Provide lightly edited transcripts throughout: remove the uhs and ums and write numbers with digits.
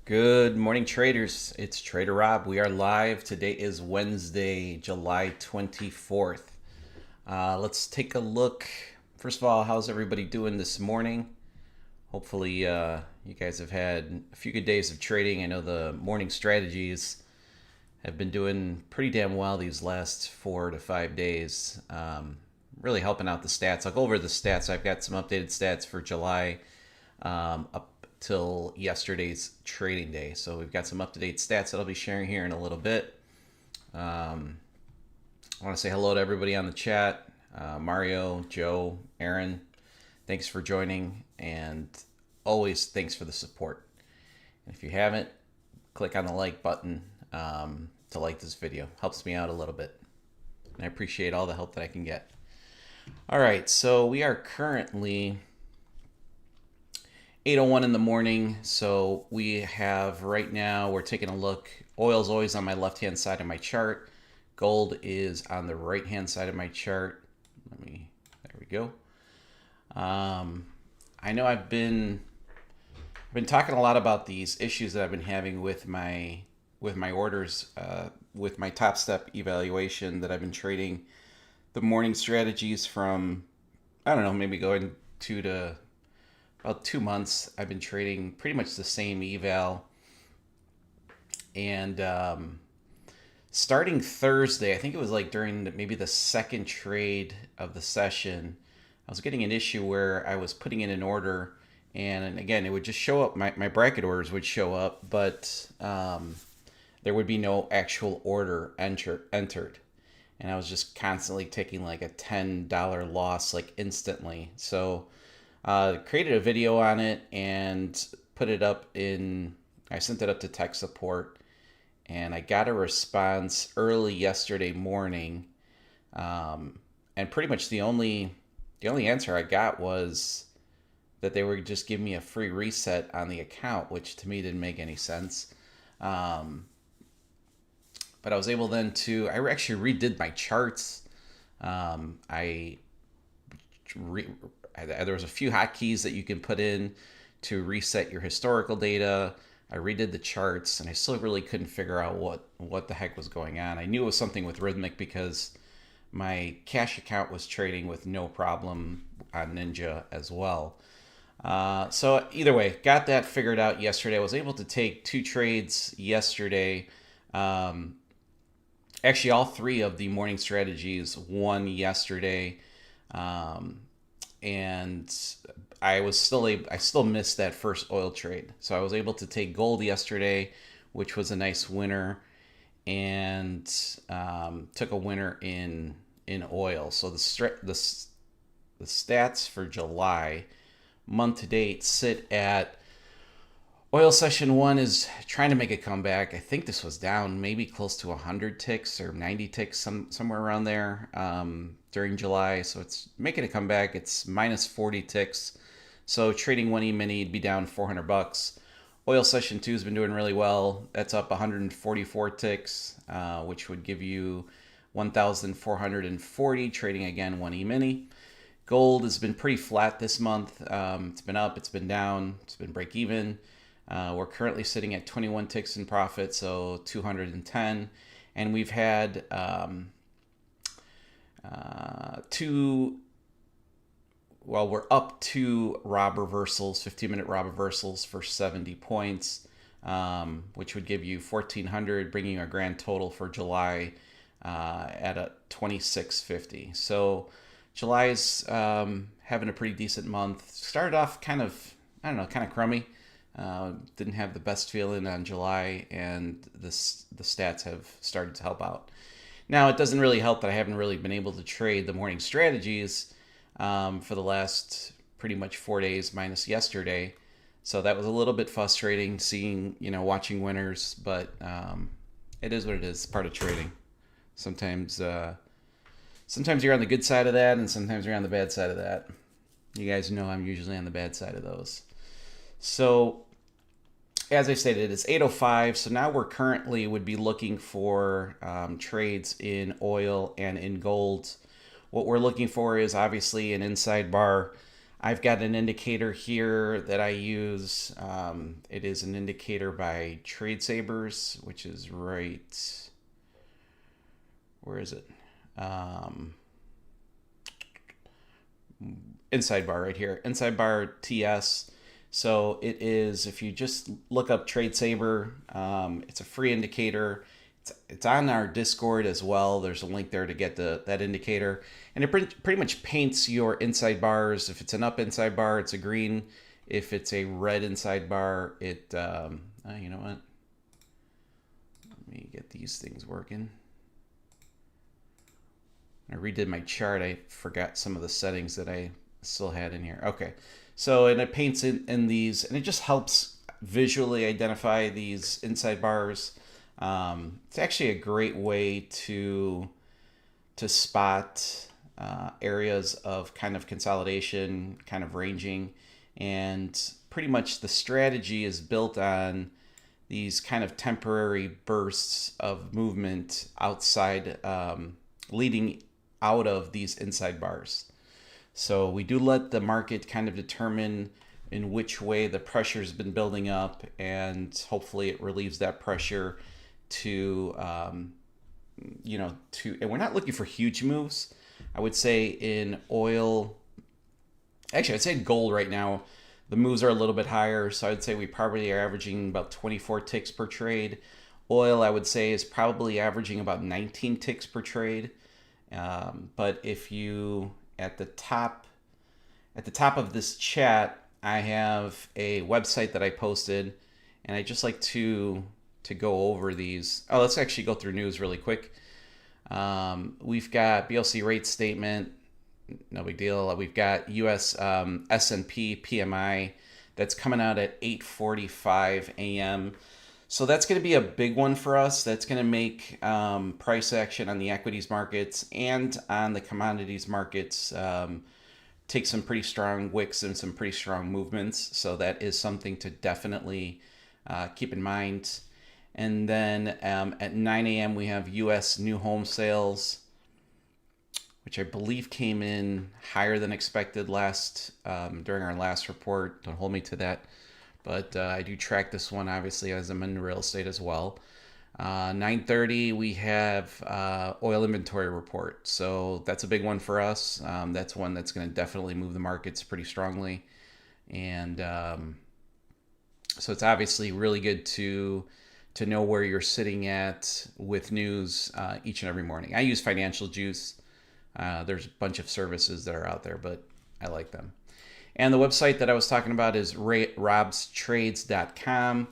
Good morning, traders. It's Trader Rob. We are live. Today is Wednesday, July 24th. Let's take a look. First of all, how's everybody doing this morning? Hopefully, you guys have had a few good days of trading. I know the morning strategies have been doing pretty damn well these last 4 to 5 days. Really helping out the stats. I'll go over the stats. I've got some updated stats for July up till yesterday's trading day. So we've got some up-to-date stats that I'll be sharing here in a little bit. I want to say hello to everybody on the chat. Mario, Joe, Aaron, thanks for joining, and always thanks for the support. And if you haven't, click on the like button to like this video. Helps me out a little bit, and I appreciate all the help that I can get. All right, so we are currently 8:01 in the morning. So we have right now, we're taking a look. Oil's always on my left-hand side of my chart. Gold is on the right-hand side of my chart. There we go. I know I've been talking a lot about these issues that I've been having with my orders, with my top step evaluation that I've been trading the morning strategies from, I don't know, maybe going to about 2 months. I've been trading pretty much the same eval, and starting Thursday, I think it was like during maybe the second trade of the session, I was getting an issue where I was putting in an order, and again, it would just show up, my bracket orders would show up, but there would be no actual order entered. And I was just constantly taking like a $10 loss like instantly. So created a video on it and put it up I sent it up to tech support, and I got a response early yesterday morning. And pretty much the only answer I got was that they were just giving me a free reset on the account, which to me didn't make any sense. But I was able then I actually redid my charts. There was a few hotkeys that you can put in to reset your historical data. I redid the charts, and I still really couldn't figure out what the heck was going on. I knew it was something with Rhythmic because my cash account was trading with no problem on Ninja as well. So either way, got that figured out yesterday. I was able to take 2 trades yesterday. Actually, all 3 of the morning strategies won yesterday. And I still missed that first oil trade. So I was able to take gold yesterday, which was a nice winner, and took a winner in oil. So the stats for July month to date sit at, oil session 1 is trying to make a comeback. I think this was down maybe close to 100 ticks or 90 ticks, somewhere around there during July. So it's making a comeback. It's minus 40 ticks. So trading 1 E-mini, it'd be down $400. Oil session 2 has been doing really well. That's up 144 ticks, which would give you 1,440 trading again 1 E-mini. Gold has been pretty flat this month. It's been up, it's been down, it's been break even. We're currently sitting at 21 ticks in profit, so 210. And we've had we're up 2 Rob reversals, 15-minute Rob reversals for 70 points, which would give you 1,400, bringing our grand total for July at a 2,650. So July's having a pretty decent month. Started off kind of crummy. Didn't have the best feeling on July, and the stats have started to help out. Now, it doesn't really help that I haven't really been able to trade the morning strategies for the last pretty much 4 days minus yesterday. So that was a little bit frustrating watching winners, but it is what it is. It's part of trading. Sometimes you're on the good side of that, and sometimes you're on the bad side of that. You guys know I'm usually on the bad side of those. So as I stated, it's 8:05. So now we're currently would be looking for trades in oil and in gold. What we're looking for is obviously an inside bar. I've got an indicator here that I use. It is an indicator by TradeSabers, which is right. Where is it? Inside bar right here. Inside bar TS. So it is, if you just look up TradeSaber, it's a free indicator. It's on our Discord as well. There's a link there to get that indicator. And it pretty much paints your inside bars. If it's an up inside bar, it's a green. If it's a red inside bar, it, you know what? Let me get these things working. I redid my chart. I forgot some of the settings that I still had in here. Okay. So, and it paints in these, and it just helps visually identify these inside bars. It's actually a great way to spot areas of kind of consolidation, kind of ranging, and pretty much the strategy is built on these kind of temporary bursts of movement outside, leading out of these inside bars. So we do let the market kind of determine in which way the pressure has been building up, and hopefully it relieves that pressure to, and we're not looking for huge moves. I would say in oil, actually I'd say gold right now, the moves are a little bit higher. So I'd say we probably are averaging about 24 ticks per trade. Oil, I would say, is probably averaging about 19 ticks per trade. But if you, at the top of this chat, I have a website that I posted, and I just like to go over these. Oh, let's actually go through news really quick. We've got BLC rate statement, no big deal. We've got US S&P PMI that's coming out at 8:45 a.m. So that's going to be a big one for us. That's going to make price action on the equities markets and on the commodities markets take some pretty strong wicks and some pretty strong movements. So that is something to definitely keep in mind. And then at 9 a.m. we have U.S. new home sales, which I believe came in higher than expected during our last report. Don't hold me to that. But I do track this one, obviously, as I'm in real estate as well. 9:30, we have oil inventory report. So that's a big one for us. That's one that's going to definitely move the markets pretty strongly. And so it's obviously really good to know where you're sitting at with news each and every morning. I use Financial Juice. There's a bunch of services that are out there, but I like them. And the website that I was talking about is robstrades.com.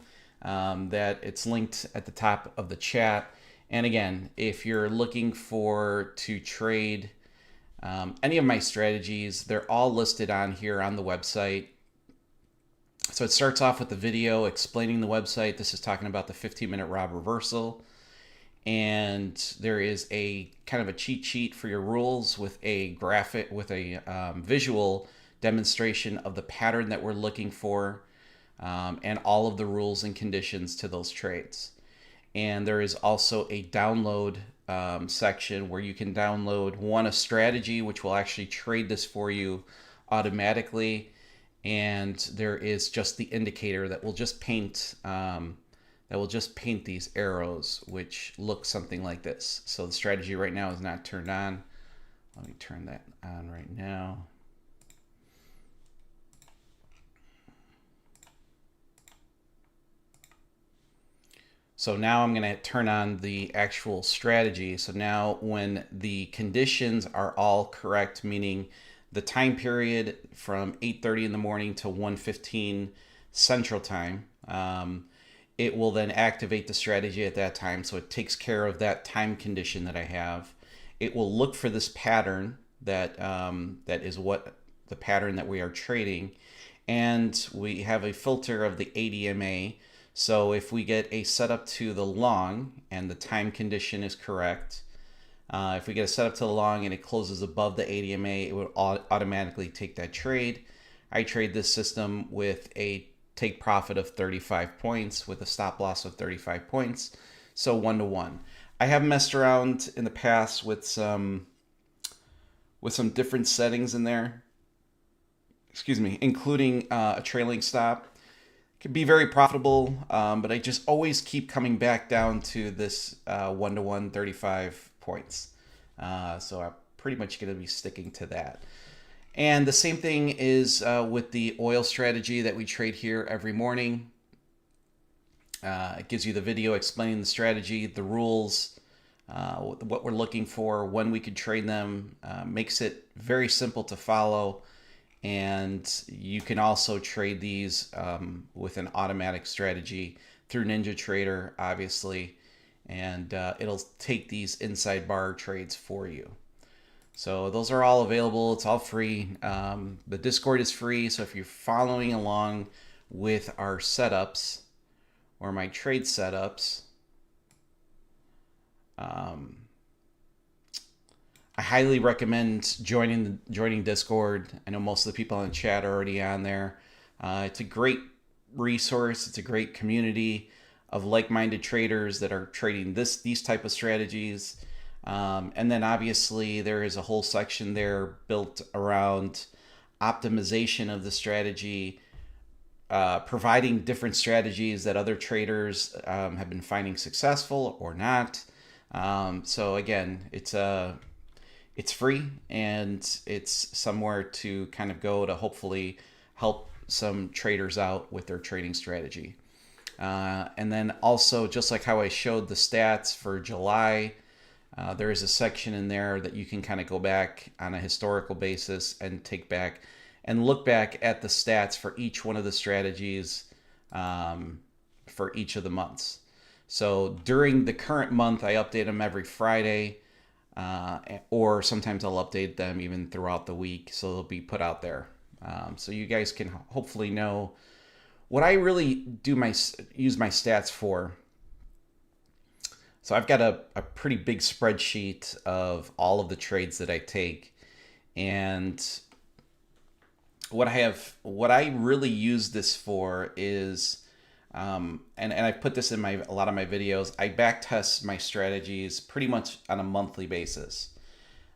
That it's linked at the top of the chat. And again, if you're looking to trade any of my strategies, they're all listed on here on the website. So it starts off with the video explaining the website. This is talking about the 15-minute Rob reversal. And there is a kind of a cheat sheet for your rules with a graphic, with a visual demonstration of the pattern that we're looking for, and all of the rules and conditions to those trades. And there is also a download section where you can download a strategy which will actually trade this for you automatically. And there is just the indicator that will just paint these arrows, which look something like this. So the strategy right now is not turned on. Let me turn that on right now. So now I'm going to turn on the actual strategy. So now when the conditions are all correct, meaning the time period from 8:30 in the morning to 1:15 Central Time, it will then activate the strategy at that time. So it takes care of that time condition that I have. It will look for this pattern that is what the pattern that we are trading. And we have a filter of the ADMA. So if we get a setup to the long and the time condition is correct, if we get a setup to the long and it closes above the ADMA, it would automatically take that trade. I trade this system with a take profit of 35 points with a stop loss of 35 points. So 1-to-1. I have messed around in the past with some different settings in there. excuse me, including a trailing stop. Can be very profitable, but I just always keep coming back down to this 1-to-1 35 points. So I'm pretty much going to be sticking to that. And the same thing is with the oil strategy that we trade here every morning. It gives you the video explaining the strategy, the rules, what we're looking for, when we could trade them. Makes it very simple to follow. And you can also trade these with an automatic strategy through NinjaTrader, obviously. And it'll take these inside bar trades for you. So those are all available. It's all free. The Discord is free. So if you're following along with our setups or my trade setups, I highly recommend joining Discord. I know most of the people in the chat are already on there. It's a great resource. It's a great community of like-minded traders that are trading these type of strategies. And then obviously there is a whole section there built around optimization of the strategy, providing different strategies that other traders have been finding successful or not. So again, it's free, and it's somewhere to kind of go to hopefully help some traders out with their trading strategy. And then also, just like how I showed the stats for July, there is a section in there that you can kind of go back on a historical basis and take back and look back at the stats for each one of the strategies for each of the months. So during the current month, I update them every Friday, or sometimes I'll update them even throughout the week, so they'll be put out there. So you guys can hopefully know what I really use my stats for. So I've got a pretty big spreadsheet of all of the trades that I take, and what I really use this for is, and I put this in a lot of my videos, I backtest my strategies pretty much on a monthly basis.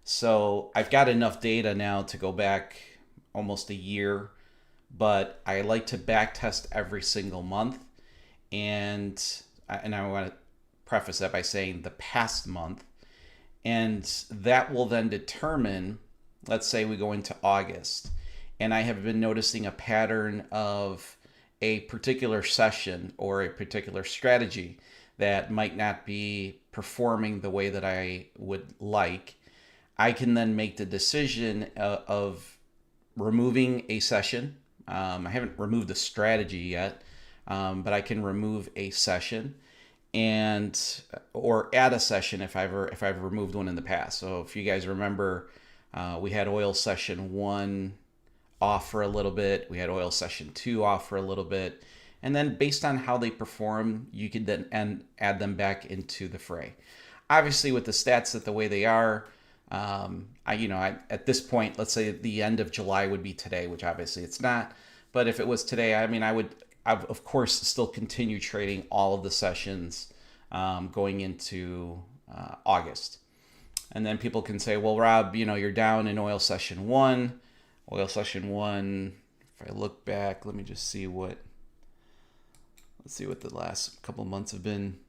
So I've got enough data now to go back almost a year, but I like to backtest every single month, and I want to preface that by saying the past month, and that will then determine, let's say we go into August, and I have been noticing a pattern of a particular session or a particular strategy that might not be performing the way that I would like. I can then make the decision of removing a session. I haven't removed the strategy yet, but I can remove a session or add a session if I've removed one in the past. So if you guys remember, we had oil session 1 off for a little bit. We had oil session 2 off for a little bit. And then based on how they perform, you could then add them back into the fray. Obviously with the stats that the way they are, at this point, let's say the end of July would be today, which obviously it's not. But if it was today, I would of course still continue trading all of the sessions going into August. And then people can say, well, Rob, you're down in oil session 1. Oil session 1, if I look back, let's see what the last couple months have been.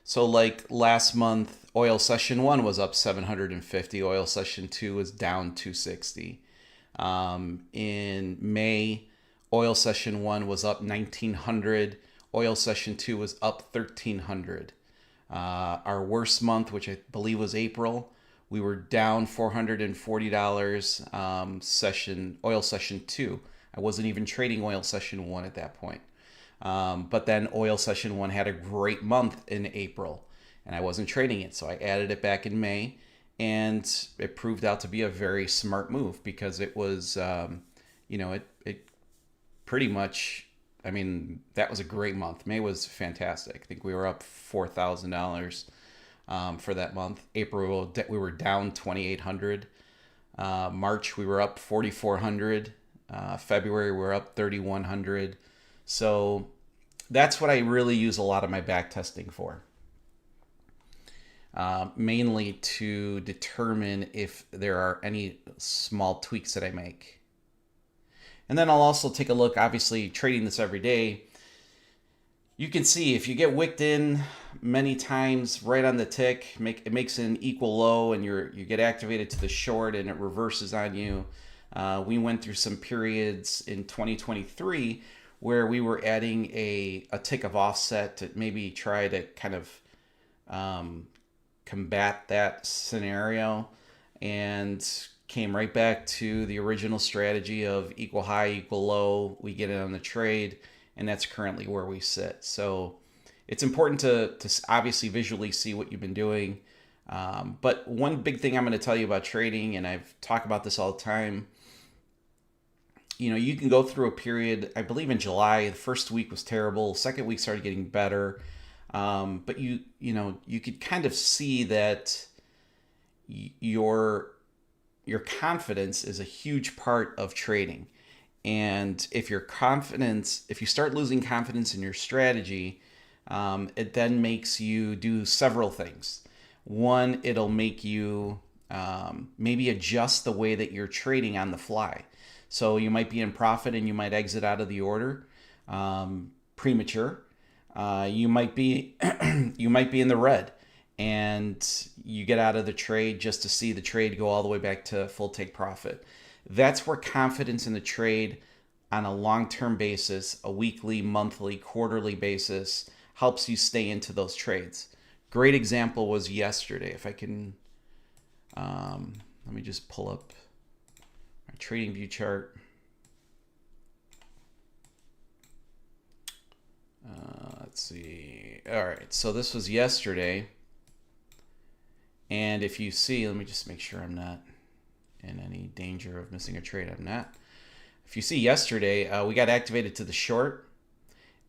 So like last month, oil session 1 was up 750. Oil session 2 was down 260. In May, oil session 1 was up 1900. Oil session 2 was up 1300. Our worst month, which I believe was April, we were down $440 oil session 2. I wasn't even trading oil session 1 at that point. But then oil session 1 had a great month in April, and I wasn't trading it. So I added it back in May, and it proved out to be a very smart move because it was, it pretty much, that was a great month. May was fantastic. I think we were up $4,000 for that month. April, we were down 2,800. March, we were up 4,400. February, we were up 3,100. So that's what I really use a lot of my back testing for. Mainly to determine if there are any small tweaks that I make. And then I'll also take a look, obviously trading this every day. You can see if you get wicked in many times right on the tick, it makes an equal low, and you get activated to the short and it reverses on you. We went through some periods in 2023 where we were adding a tick of offset to maybe try to kind of combat that scenario, and came right back to the original strategy of equal high, equal low. We get it on the trade, and that's currently where we sit. So it's important to obviously visually see what you've been doing. But one big thing I'm going to tell you about trading, and I've talked about this all the time, you can go through a period. I believe in July, the first week was terrible. Second week started getting better. But you could kind of see that your confidence is a huge part of trading. And if you start losing confidence in your strategy, it then makes you do several things. One, it'll make you maybe adjust the way that you're trading on the fly. So you might be in profit and you might exit out of the order premature. You might be in the red and you get out of the trade just to see the trade go all the way back to full take profit. That's where confidence in the trade on a long-term basis, a weekly, monthly, quarterly basis, helps you stay into those trades. Great example was yesterday. If I can, let me just pull up my trading view chart. Let's see. All right, so this was yesterday. And if you see, let me just make sure I'm not in any danger of missing a trade. I'm not. If you see yesterday, we got activated to the short.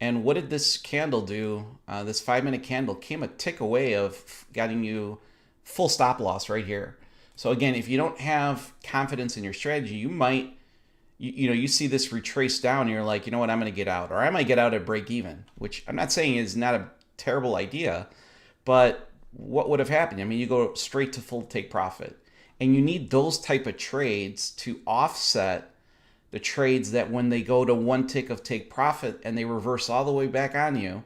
And what did this candle do? This 5-minute candle came a tick away of getting you full stop loss right here. So again, if you don't have confidence in your strategy, you might, you see this retrace down and you're like, you know what, I'm going to get out. Or I might get out at break even, which I'm not saying is not a terrible idea. But what would have happened? I mean, you go straight to full take profit. And you need those type of trades to offset the trades that when they go to one tick of take profit and they reverse all the way back on you.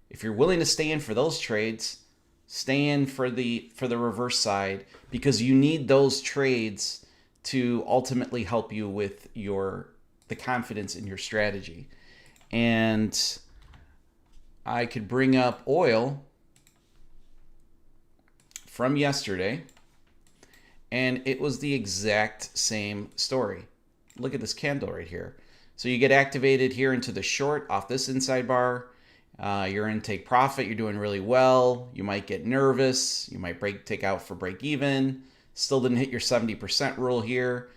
If you're willing to stay in for those trades, stay in for the reverse side, because you need those trades to ultimately help you with the confidence in your strategy. And I could bring up oil from yesterday, and it was the exact same story. Look at this candle right here. So you get activated here into the short off this inside bar. You're in take profit. You're doing really well. You might get nervous. You might take out for break even. Still didn't hit your 70% rule here.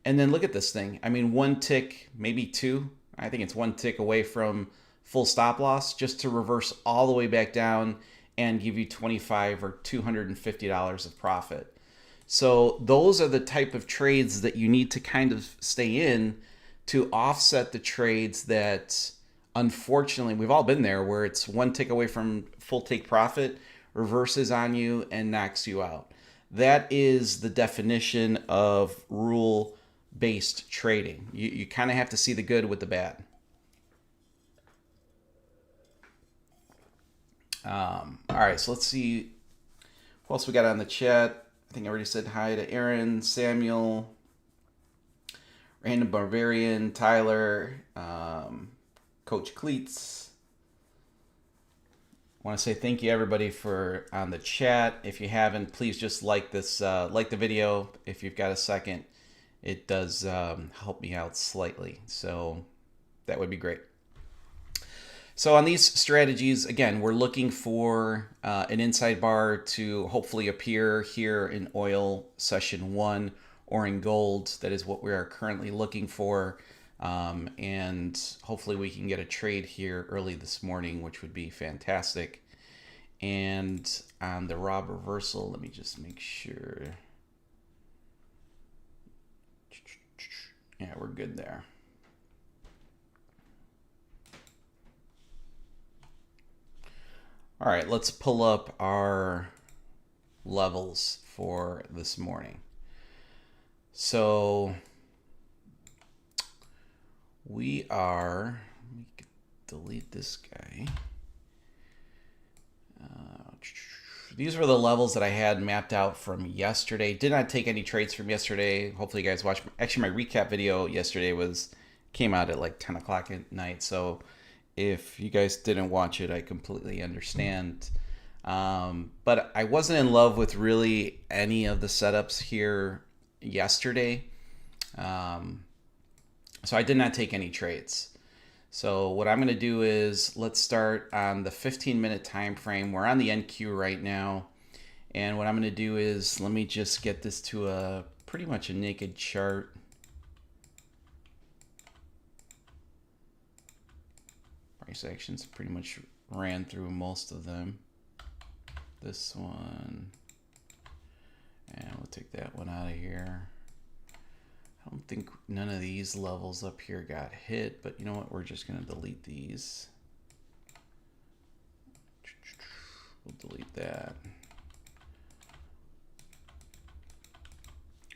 And then look at this thing. I mean, one tick, maybe two. I think it's one tick away from full stop loss, just to reverse all the way back down and give you $25 or $250 of profit. So those are the type of trades that you need to kind of stay in to offset the trades that, unfortunately, we've all been there, where it's one tick away from full take profit, reverses on you and knocks you out. That is the definition of rule-based trading. You kind of have to see the good with the bad. All right, so let's see what else we got on the chat. I think I already said hi to Aaron, Samuel, Random Barbarian, Tyler, Coach Cleats. I want to say thank you everybody for on the chat. If you haven't, please just like this, like the video if you've got a second. It does help me out slightly, so that would be great. So on these strategies, again, we're looking for an inside bar to hopefully appear here in oil session 1 or in gold. That is what we are currently looking for. And hopefully we can get a trade here early this morning, which would be fantastic. And on the Rob reversal, let me just make sure. Yeah, we're good there. All right, let's pull up our levels for this morning. So We are, let me delete this guy. These were the levels that I had mapped out from yesterday. Did not take any trades from yesterday. Hopefully you guys watched. Actually, my recap video yesterday came out at like 10 o'clock at night. So if you guys didn't watch it, I completely understand. But I wasn't in love with really any of the setups here yesterday. So I did not take any trades. So what I'm going to do is let's start on the 15-minute time frame. We're on the NQ right now. And what I'm going to do is let me just get this to a pretty much a naked chart. Price actions pretty much ran through most of them. This one. And we'll take that one out of here. I don't think none of these levels up here got hit, but you know what? We're just going to delete these. We'll delete that.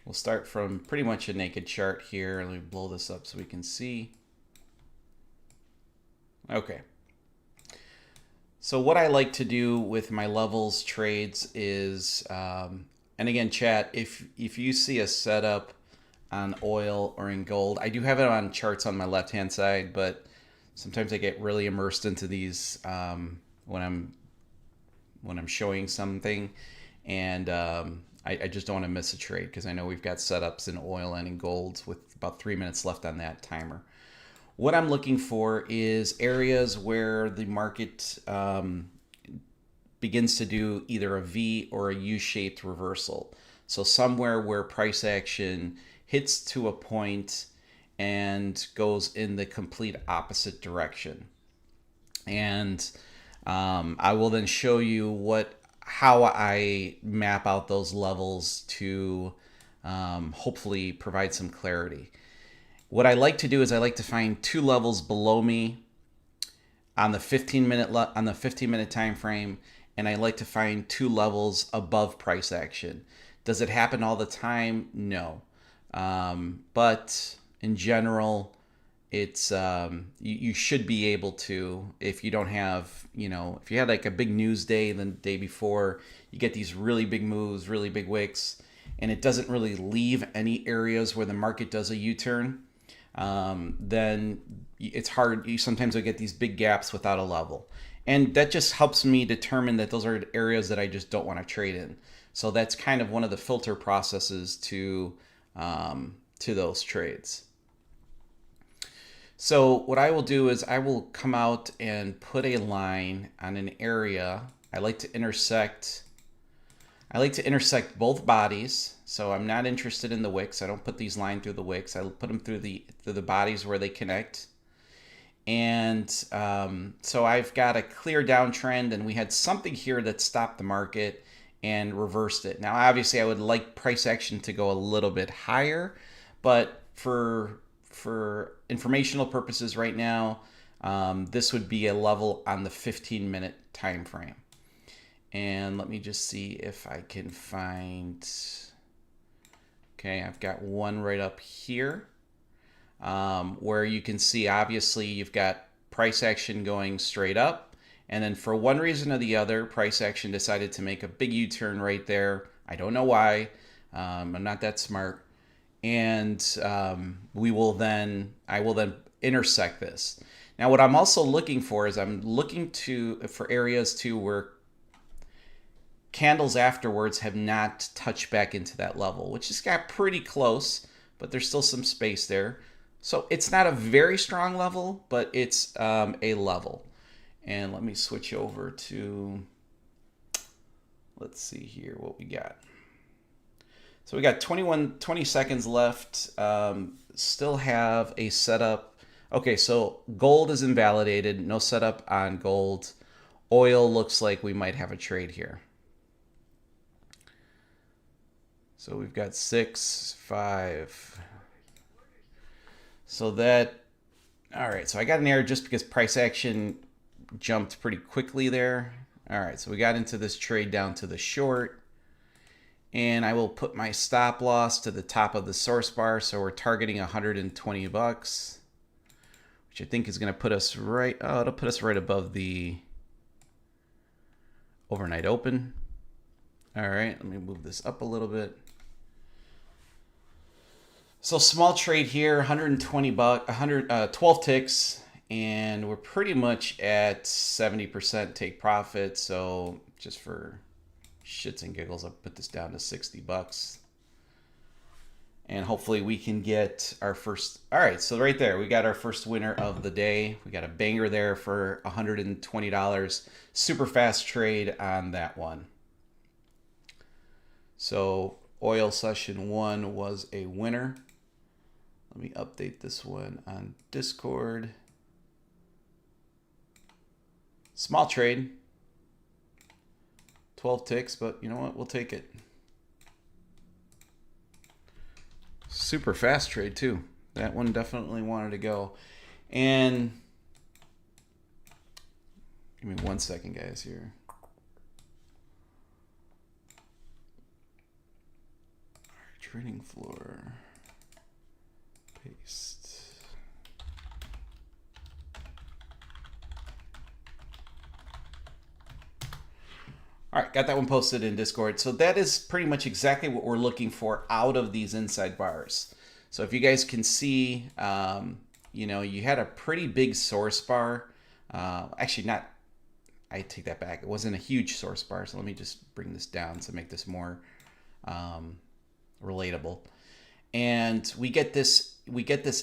We'll start from pretty much a naked chart here. Let me blow this up so we can see. Okay. So what I like to do with my levels trades is, and again, chat, if you see a setup on oil or in gold. I do have it on charts on my left-hand side, but sometimes I get really immersed into these when I'm showing something, and I just don't want to miss a trade because I know we've got setups in oil and in gold with about 3 minutes left on that timer. What I'm looking for is areas where the market begins to do either a V or a U-shaped reversal. So somewhere where price action hits to a point and goes in the complete opposite direction. And I will then show you how I map out those levels to hopefully provide some clarity. What I like to do is I like to find two levels below me on the 15-minute time frame, and I like to find two levels above price action. Does it happen all the time? No. But in general, it's you should be able to, if you don't have, if you had like a big news day the day before, you get these really big moves, really big wicks, and it doesn't really leave any areas where the market does a U-turn, then it's hard. You sometimes will get these big gaps without a level. And that just helps me determine that those are areas that I just don't want to trade in. So that's kind of one of the filter processes to those trades. So what I will do is I will come out and put a line on an area. I like to intersect both bodies. So I'm not interested in the wicks. I don't put these lines through the wicks. I put them through the bodies where they connect. And so I've got a clear downtrend, and we had something here that stopped the market and reversed it. Now, obviously, I would like price action to go a little bit higher, but for informational purposes right now, this would be a level on the 15-minute time frame. And let me just see if I can find. Okay, I've got one right up here. Where you can see obviously you've got price action going straight up, and then for one reason or the other, price action decided to make a big U-turn right there. I don't know why. I'm not that smart. And I will then intersect this. Now what I'm also looking for is I'm looking for areas too where candles afterwards have not touched back into that level, which has got pretty close, but there's still some space there. So it's not a very strong level, but it's a level. And let me switch over to, let's see here what we got. So we got 20 seconds left. Still have a setup. Okay, so gold is invalidated. No setup on gold. Oil looks like we might have a trade here. So we've got 6, 5. So that, all right, so I got an error just because price action jumped pretty quickly there. All right, so we got into this trade down to the short, and I will put my stop loss to the top of the source bar. So we're targeting $120. which I think is going to put us right, oh, it'll put us right above the overnight open. All right, let me move this up a little bit. So small trade here, 120 bucks, 12 ticks, and we're pretty much at 70% take profit. So just for shits and giggles, I'll put this down to 60 bucks. And hopefully we can get our first. All right, so right there, we got our first winner of the day. We got a banger there for $120. Super fast trade on that one. So oil session 1 was a winner. Let me update this one on Discord. Small trade. 12 ticks, but you know what? We'll take it. Super fast trade too. That one definitely wanted to go. And give me 1 second, guys, here. All right, trading floor. Paste. All right, got that one posted in Discord. So that is pretty much exactly what we're looking for out of these inside bars. So if you guys can see, you know, you had a pretty big source bar. Actually, not, I take that back. It wasn't a huge source bar. So let me just bring this down to make this more relatable. And we get this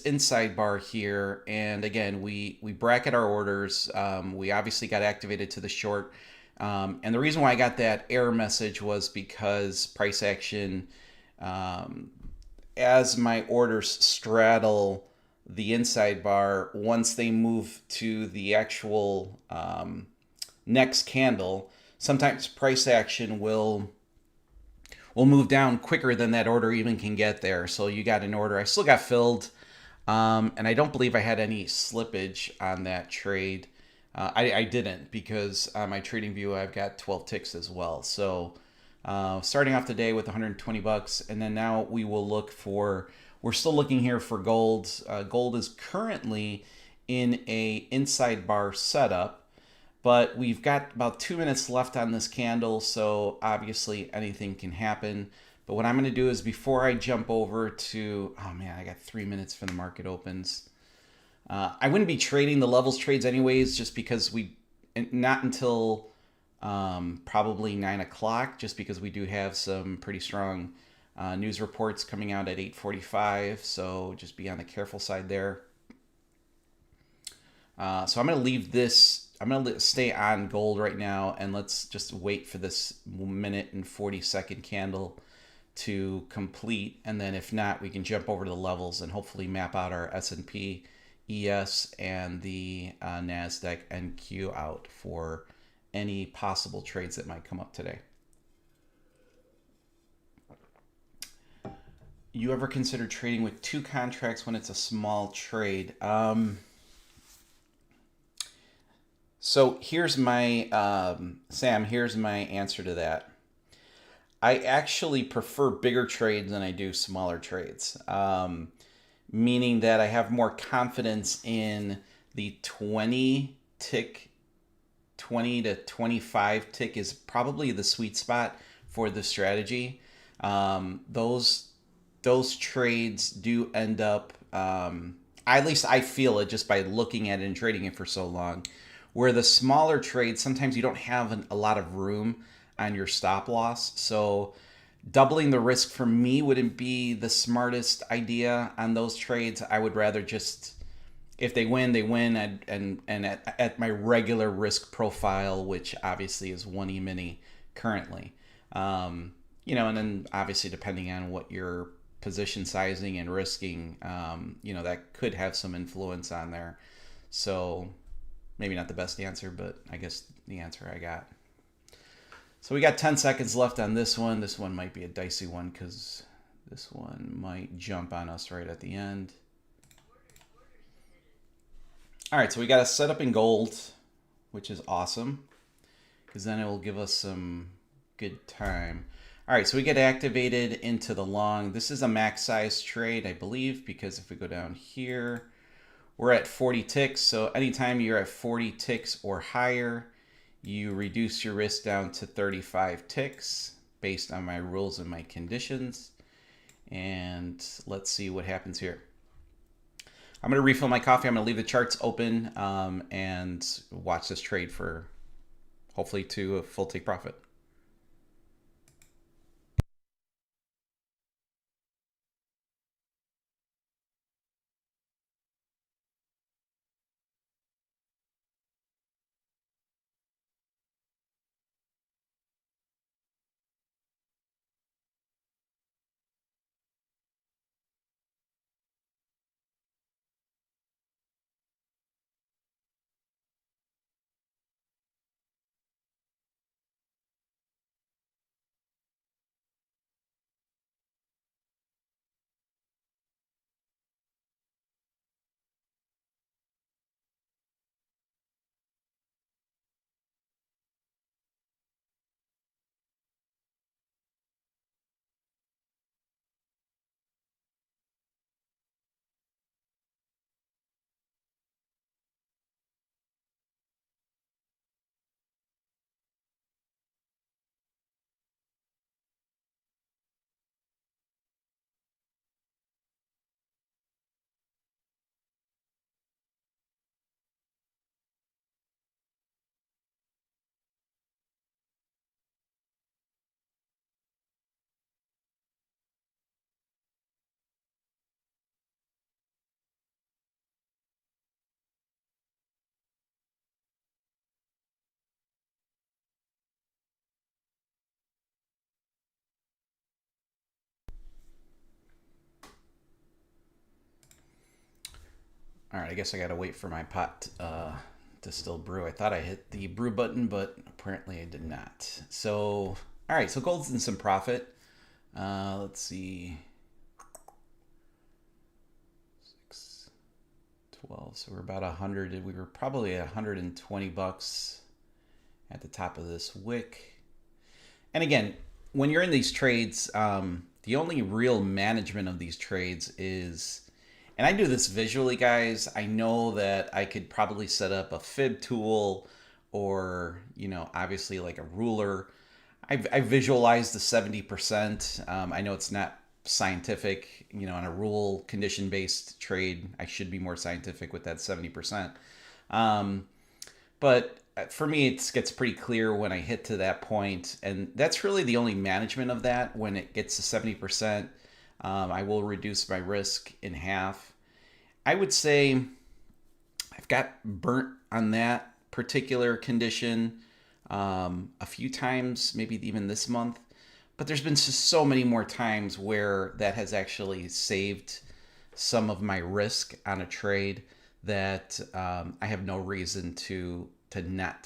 inside bar here, and again we bracket our orders. We obviously got activated to the short, and the reason why I got that error message was because price action, as my orders straddle the inside bar, once they move to the actual next candle, sometimes price action will move down quicker than that order even can get there. So you got an order. I still got filled, and I don't believe I had any slippage on that trade. I didn't, because on my trading view I've got 12 ticks as well. So starting off the day with 120 bucks, and then now we will look for. We're still looking here for gold. Gold is currently in a inside bar setup. But we've got about 2 minutes left on this candle, so obviously anything can happen. But what I'm going to do is, before I jump over to, oh man, I got 3 minutes for the market opens. I wouldn't be trading the levels trades anyways, just because not until probably 9 o'clock, just because we do have some pretty strong news reports coming out at 8:45. So just be on the careful side there. So I'm going to leave this. I'm going to stay on gold right now, and let's just wait for this 1 and 40-second candle to complete. And then if not, we can jump over to the levels and hopefully map out our S&P, ES, and the NASDAQ NQ out for any possible trades that might come up today. You ever consider trading with 2 contracts when it's a small trade? So here's my, Sam, here's my answer to that. I actually prefer bigger trades than I do smaller trades, meaning that I have more confidence in the 20 to 25 tick is probably the sweet spot for the strategy. Those trades do end up, at least I feel it just by looking at it and trading it for so long. Where the smaller trades, sometimes you don't have a lot of room on your stop loss. So doubling the risk for me wouldn't be the smartest idea on those trades. I would rather just, if they win, they win, and at my regular risk profile, which obviously is 1 E-mini currently. You know, and then obviously depending on what your position sizing and risking, you know, that could have some influence on there. So maybe not the best answer, but I guess the answer I got. So we got 10 seconds left on this one. This one might be a dicey one because this one might jump on us right at the end. All right, so we got a setup in gold, which is awesome, because then it will give us some good time. All right, so we get activated into the long. This is a max size trade, I believe, because if we go down here, We're at 40 ticks, so anytime you're at 40 ticks or higher, you reduce your risk down to 35 ticks based on my rules and my conditions. And let's see what happens here. I'm going to refill my coffee. I'm going to leave the charts open and watch this trade for hopefully to a full take profit. All right, I guess I got to wait for my pot to still brew. I thought I hit the brew button, but apparently I did not. So, all right, so gold's in some profit. Let's see. 6, 12. So we're about 100. We were probably at 120 bucks at the top of this wick. And again, when you're in these trades, the only real management of these trades is, and I do this visually, guys. I know that I could probably set up a fib tool or, you know, obviously like a ruler. I visualize the 70%. I know it's not scientific, you know, on a rule condition based trade. I should be more scientific with that 70%. But for me, it gets pretty clear when I hit to that point, and that's really the only management of that. When it gets to 70%, I will reduce my risk in half. I would say I've got burnt on that particular condition a few times, maybe even this month. But there's been so many more times where that has actually saved some of my risk on a trade that I have no reason to not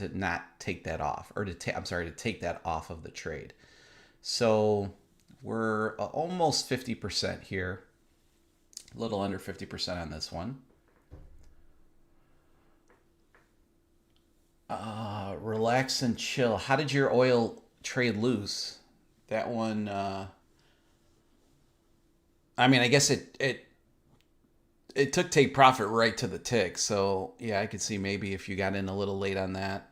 take that off, or to take that off of the trade. So we're almost 50% here, a little under 50% on this one. Relax and chill. How did your oil trade lose? That one, I mean, I guess it took take profit right to the tick. So yeah, I could see maybe if you got in a little late on that,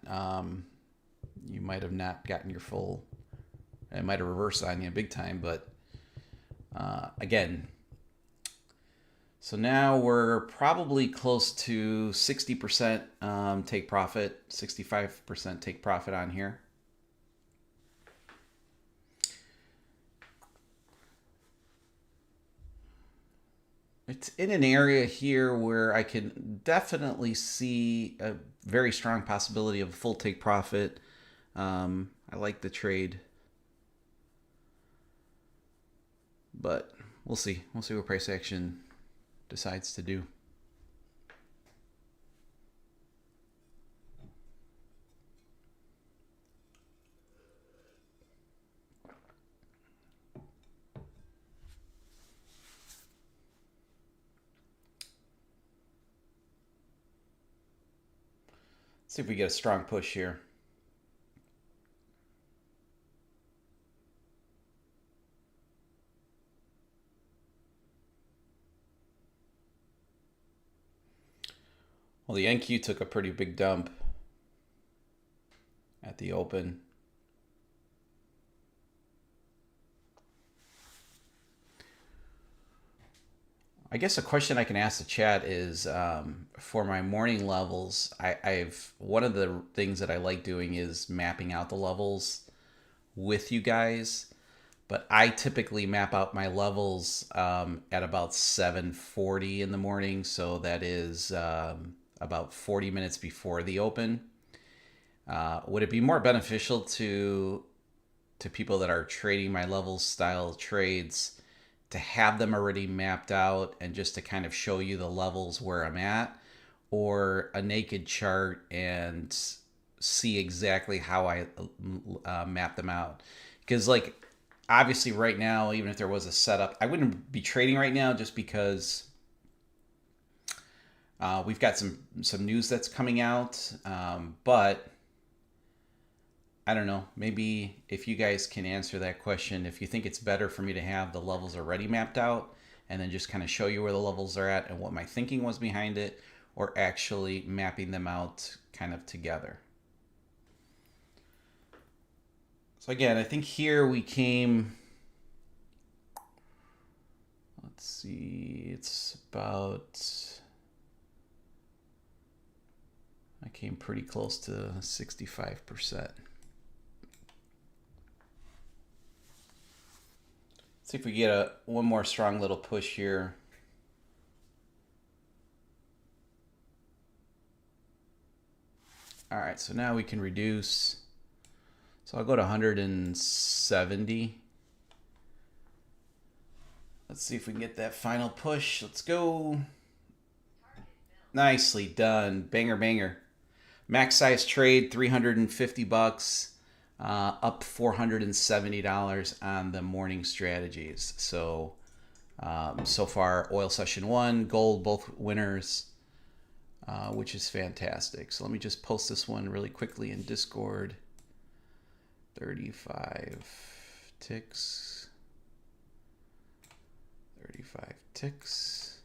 you might have not gotten your full. It might have reversed on you big time. But again, so now we're probably close to 60% take profit, 65% take profit on here. It's in an area here where I can definitely see a very strong possibility of full take profit. I like the trade, but we'll see. We'll see what price action decides to do. See if we get a strong push here. Well, the NQ took a pretty big dump at the open. I guess a question I can ask the chat is for my morning levels, I've one of the things that I like doing is mapping out the levels with you guys. But I typically map out my levels at about 7:40 in the morning, so that is about 40 minutes before the open. Would it be more beneficial to people that are trading my levels style trades to have them already mapped out and just to kind of show you the levels where I'm at, or a naked chart and see exactly how I map them out? Because like obviously right now, even if there was a setup, I wouldn't be trading right now just because we've got some news that's coming out. But I don't know. Maybe if you guys can answer that question, if you think it's better for me to have the levels already mapped out and then just kind of show you where the levels are at and what my thinking was behind it, or actually mapping them out kind of together. So again, I think here we came, let's see, it's about, I came pretty close to 65%. See if we get one more strong little push here. All right, so now we can reduce. So I'll go to 170. Let's see if we can get that final push. Let's go. Nicely done. Banger, banger. Max size trade, 350 bucks. Up $470 on the morning strategies. So so far, oil session 1, gold, both winners, which is fantastic. So let me just post this one really quickly in Discord. 35 ticks. 35 ticks.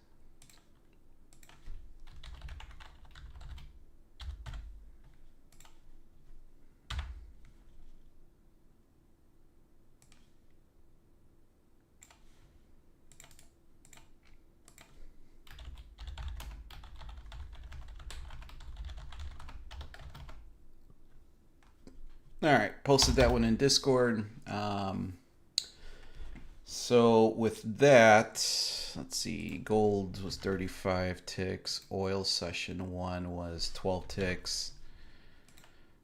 All right, posted that one in Discord. So with that, let's see, gold was 35 ticks. Oil session 1 was 12 ticks.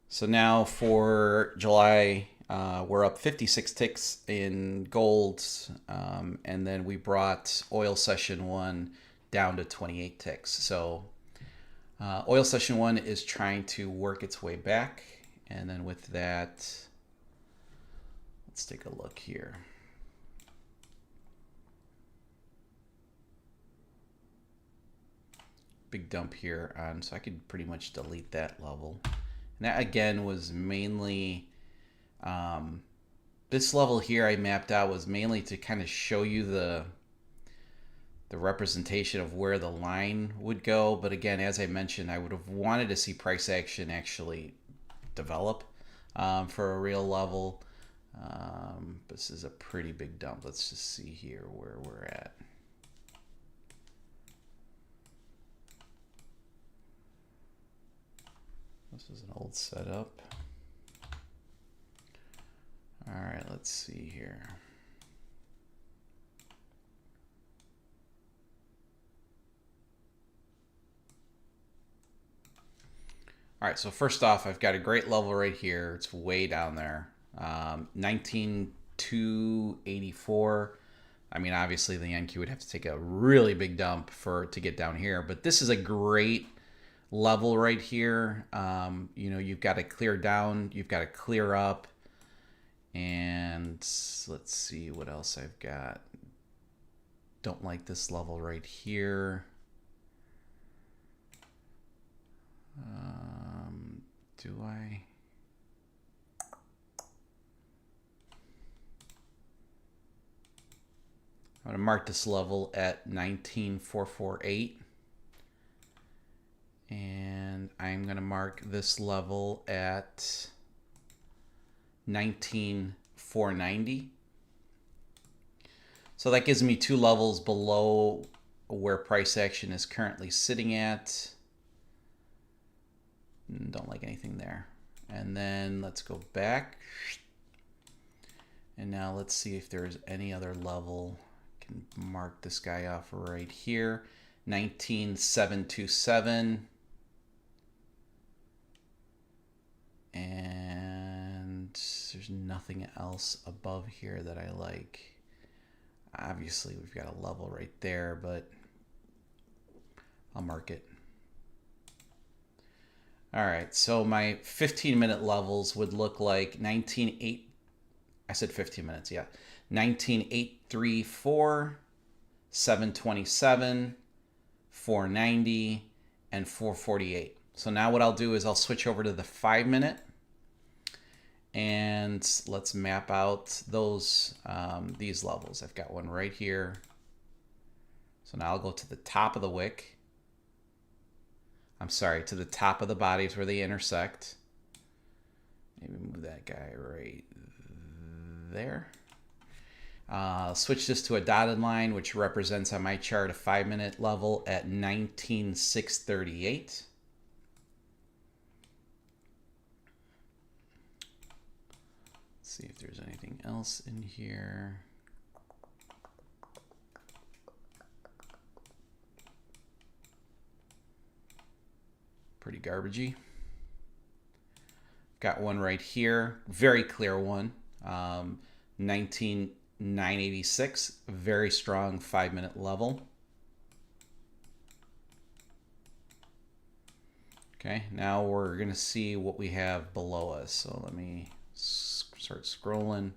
So now for July, we're up 56 ticks in gold. And then we brought oil session 1 down to 28 ticks. So oil session 1 is trying to work its way back. And then with that, let's take a look here. Big dump here on, so I could pretty much delete that level. And that again was mainly, this level here I mapped out was mainly to kind of show you the representation of where the line would go. But again, as I mentioned, I would have wanted to see price action actually develop for a real level. This is a pretty big dump. Let's just see here where we're at. This is an old setup. All right, let's see here. All right, so first off, I've got a great level right here. It's way down there. 19,284. I mean, obviously the NQ would have to take a really big dump to get down here, but this is a great level right here. You know, you've got to clear down, you've got to clear up, and let's see what else I've got. Don't like this level right here. Do I? I'm going to mark this level at 19,448. And I'm going to mark this level at 19,490. So that gives me 2 levels below where price action is currently sitting at. Don't like anything there. And then let's go back. And now let's see if there's any other level. I can mark this guy off right here. 19,727. And there's nothing else above here that I like. Obviously, we've got a level right there, but I'll mark it. All right, so my 15-minute levels would look like 19.8. I said 15 minutes, yeah. 19.834, 727, 490, and 448. So now what I'll do is I'll switch over to the 5-minute, and let's map out those these levels. I've got one right here. So now I'll go to the top of the wick. I'm sorry, to the top of the bodies where they intersect. Maybe move that guy right there. Switch this to a dotted line, which represents on my chart a 5-minute level at 19,638. Let's see if there's anything else in here. Pretty garbagey. Got one right here, very clear one. 19,986, very strong 5-minute level. Okay, now we're gonna see what we have below us. So let me start scrolling.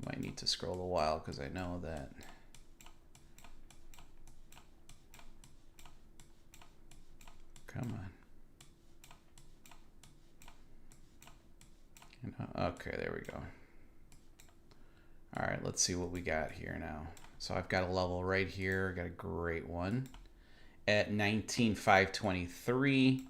Might need to scroll a while because I know that. Come on. Okay, there we go. All right, let's see what we got here now. So I've got a level right here, got a great one at 19,523.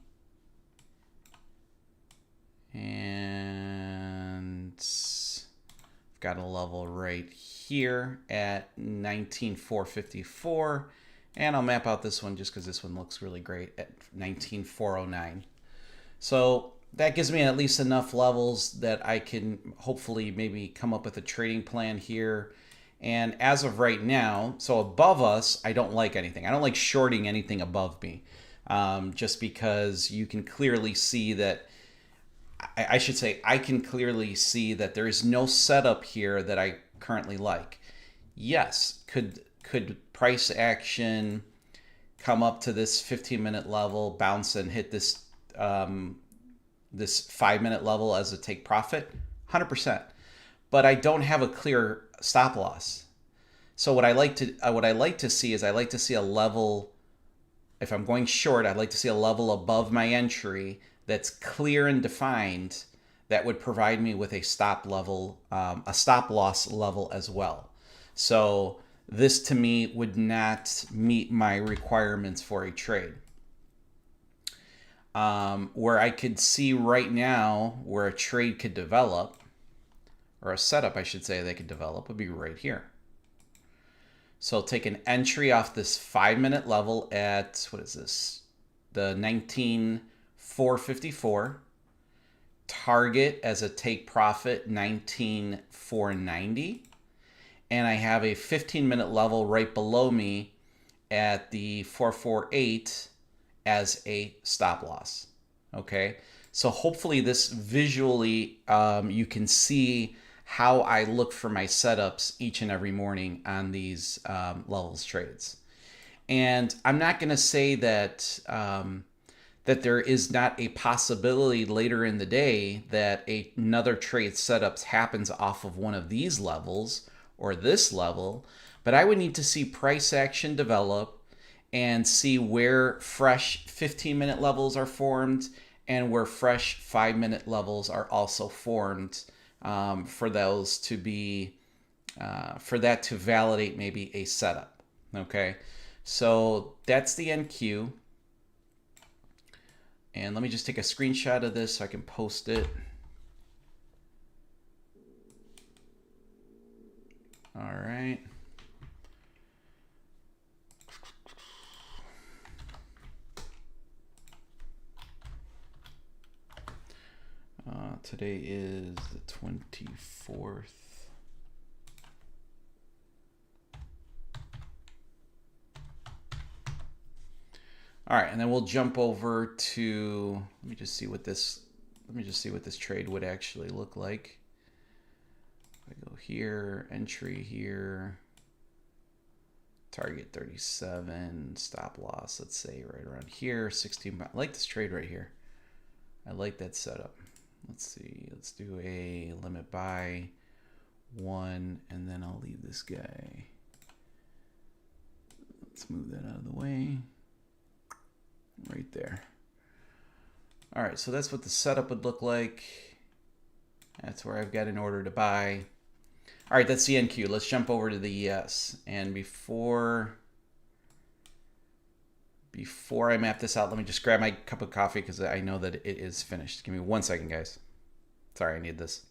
And I've got a level right here at 19,454. And I'll map out this one just because this one looks really great at 19,409. So that gives me at least enough levels that I can hopefully maybe come up with a trading plan here. And as of right now, so above us, I don't like anything. I don't like shorting anything above me, just because you can clearly see that, I should say, I can clearly see that there is no setup here that I currently like. Yes, could price action come up to this 15-minute level, bounce and hit this this 5-minute level as a take profit? 100%. But I don't have a clear stop loss. So what I like to see is I like to see a level. If I'm going short, I'd like to see a level above my entry that's clear and defined that would provide me with a stop level, a stop loss level as well. So this to me would not meet my requirements for a trade. Where I could see right now where a trade could develop, or a setup I should say they could develop, would be right here. So take an entry off this 5-minute level at, what is this? The 19,454. Target as a take profit 19,490. And I have a 15-minute level right below me at the 448 as a stop loss. Okay, so hopefully this visually you can see how I look for my setups each and every morning on these levels trades. And I'm not going to say that that there is not a possibility later in the day that another trade setups happens off of one of these levels or this level, but I would need to see price action develop and see where fresh 15-minute levels are formed and where fresh 5-minute levels are also formed, for those to be, for that to validate maybe a setup. Okay, so that's the NQ. And let me just take a screenshot of this so I can post it. All right. Today is the 24th. All right, and then we'll jump over to, let me just see what this trade would actually look like. I go here, entry here, target 37, stop loss, let's say right around here, 16. I like this trade right here. I like that setup. Let's see, let's do a limit buy 1, and then I'll leave this guy. Let's move that out of the way. Right there. All right, so that's what the setup would look like. That's where I've got an order to buy. All right, that's the NQ. Let's jump over to the ES. And before I map this out, let me just grab my cup of coffee because I know that it is finished. Give me 1 second, guys. Sorry, I need this.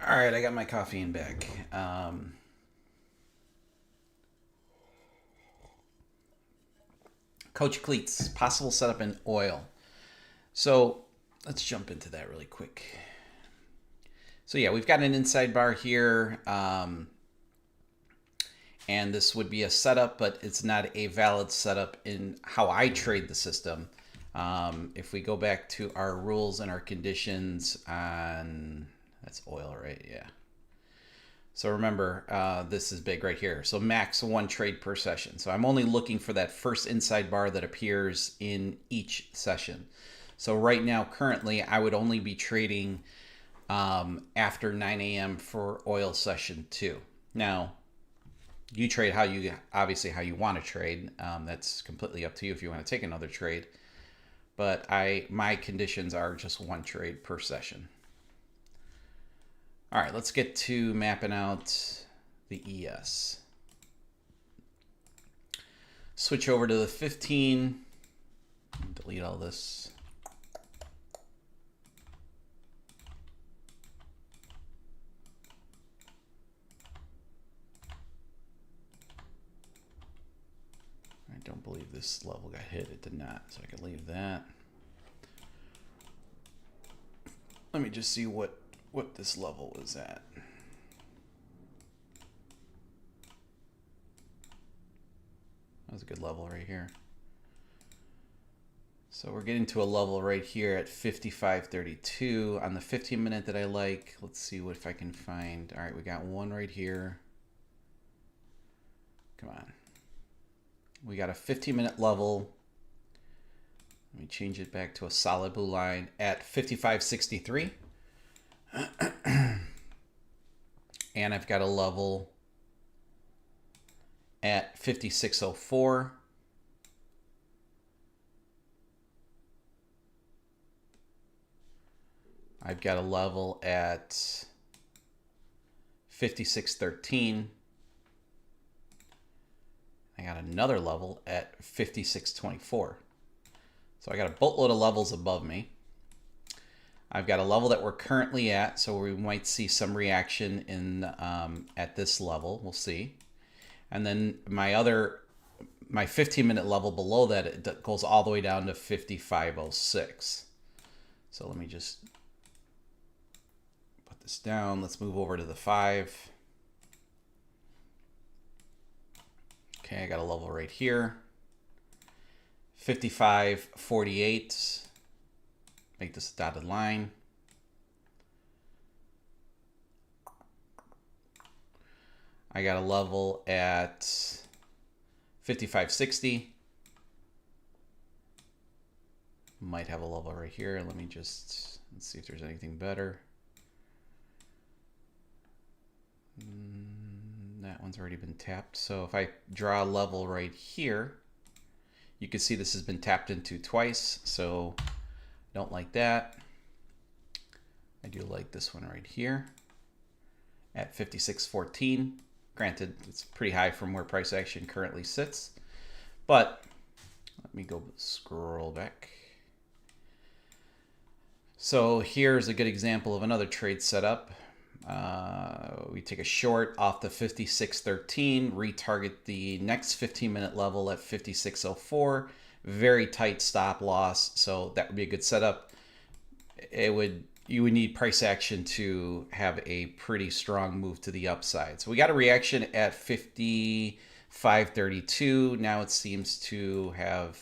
All right, I got my coffee in back. Coach Cleats, possible setup in oil. So let's jump into that really quick. So yeah, we've got an inside bar here. And this would be a setup, but it's not a valid setup in how I trade the system. If we go back to our rules and our conditions on, that's oil, right? Yeah. So remember, this is big right here. So max 1 trade per session. So I'm only looking for that first inside bar that appears in each session. So right now, currently, I would only be trading after 9 a.m. for oil session 2. Now, you trade how you want to trade. That's completely up to you if you want to take another trade. But my conditions are just 1 trade per session. All right, let's get to mapping out the ES. Switch over to the 15. Delete all this. I don't believe this level got hit. It did not, so I can leave that. Let me just see what this level is at. That was a good level right here. So we're getting to a level right here at 55.32 on the 15 minute that I like. Let's see what if I can find. All right, we got one right here. Come on. We got a 15-minute level. Let me change it back to a solid blue line at 55.63. And I've got a level at 56.04. I've got a level at 56.13. I got another level at 56.24. So I got a boatload of levels above me. I've got a level that we're currently at, so we might see some reaction in at this level. We'll see. And then my 15-minute level below that, it goes all the way down to 55.06. So let me just put this down. Let's move over to the 5. Okay, I got a level right here. 55.48. Make this a dotted line. I got a level at 55.60. Might have a level right here. Let me just, let's see if there's anything better. That one's already been tapped. So if I draw a level right here, you can see this has been tapped into twice. So don't like that. I do like this one right here at 56.14. Granted, it's pretty high from where price action currently sits, but let me go scroll back. So here's a good example of another trade setup. We take a short off the 56.13, retarget the next 15-minute level at 56.04. Very tight stop loss, so that would be a good setup. You would need price action to have a pretty strong move to the upside. So we got a reaction at 55.32. Now it seems to have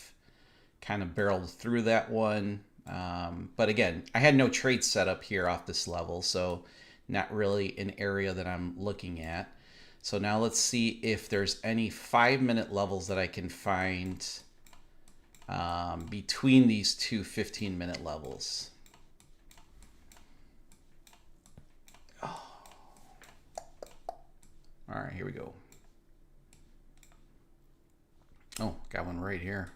kind of barreled through that one. But again, I had no trade setup here off this level, so not really an area that I'm looking at. So now let's see if there's any 5-minute levels that I can find between these two 15-minute levels. Oh. All right, here we go. Oh, got one right here.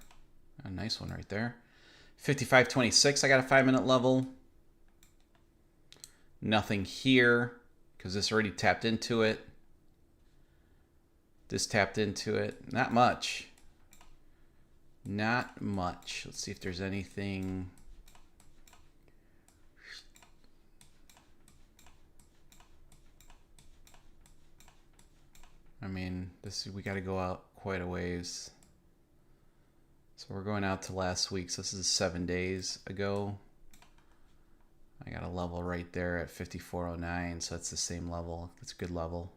A nice one right there. 55.26, I got a 5-minute level. Nothing here because this already tapped into it. This tapped into it. Not much. Not much. Let's see if there's anything. I mean, we got to go out quite a ways. So we're going out to last week. So this is 7 days ago. I got a level right there at 54.09, so that's the same level. That's a good level.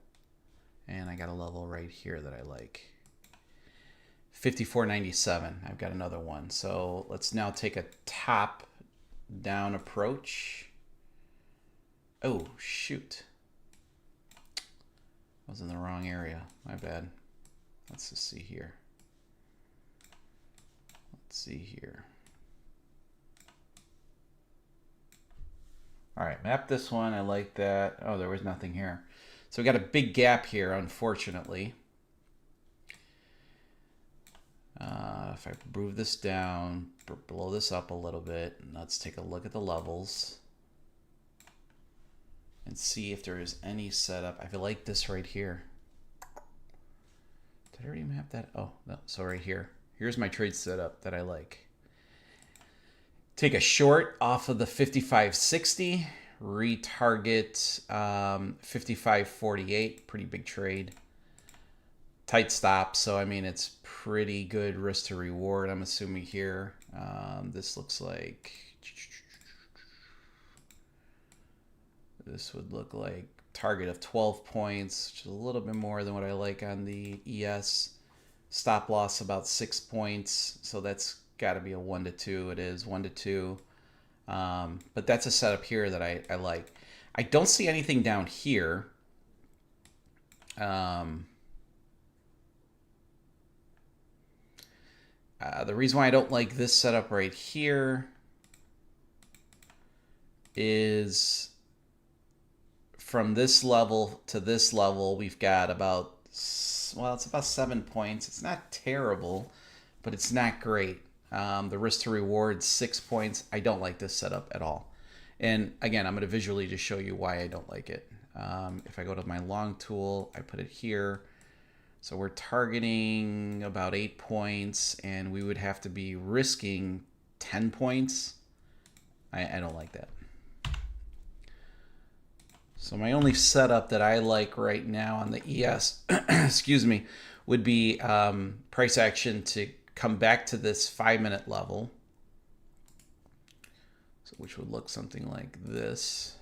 And I got a level right here that I like. 54.97, I've got another one. So let's now take a top-down approach. Oh, shoot. I was in the wrong area, my bad. Let's just see here. Let's see here. All right, map this one. I like that. Oh, there was nothing here. So we got a big gap here, unfortunately. If I move this down, blow this up a little bit, and let's take a look at the levels and see if there is any setup. I feel like this right here. Did I already map that? Oh, no, so right here. Here's my trade setup that I like. Take a short off of the 55.60, retarget 55.48, pretty big trade. Tight stop, so I mean it's pretty good risk to reward, I'm assuming here. This looks like, this would look like target of 12 points, which is a little bit more than what I like on the ES. Stop loss about 6 points, so that's got to be a 1 to 2. It is 1 to 2. But that's a setup here that I like. I don't see anything down here. The reason why I don't like this setup right here is from this level to this level, we've got about, well, it's about 7 points. It's not terrible, but it's not great. The risk to reward, 6 points. I don't like this setup at all. And again, I'm going to visually just show you why I don't like it. If I go to my long tool, I put it here. So we're targeting about 8 points, and we would have to be risking 10 points. I don't like that. So my only setup that I like right now on the ES, excuse me, would be price action to come back to this 5-minute level, so which would look something like this.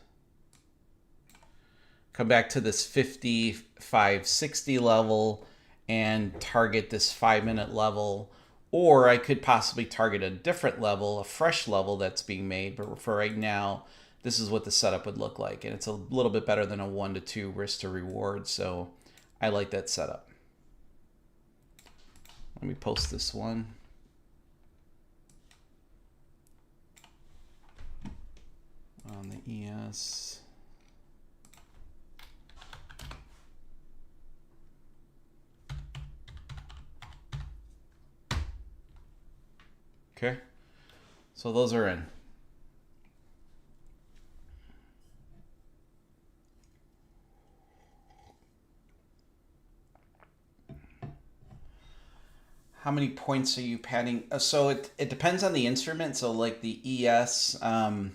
Come back to this 55.60 level and target this 5-minute level, or I could possibly target a different level, a fresh level that's being made, but for right now, this is what the setup would look like, and it's a little bit better than a 1 to 2 risk to reward, so I like that setup. Let me post this one. On the ES. Okay, so those are in. How many points are you padding? So it depends on the instrument. So like the ES, how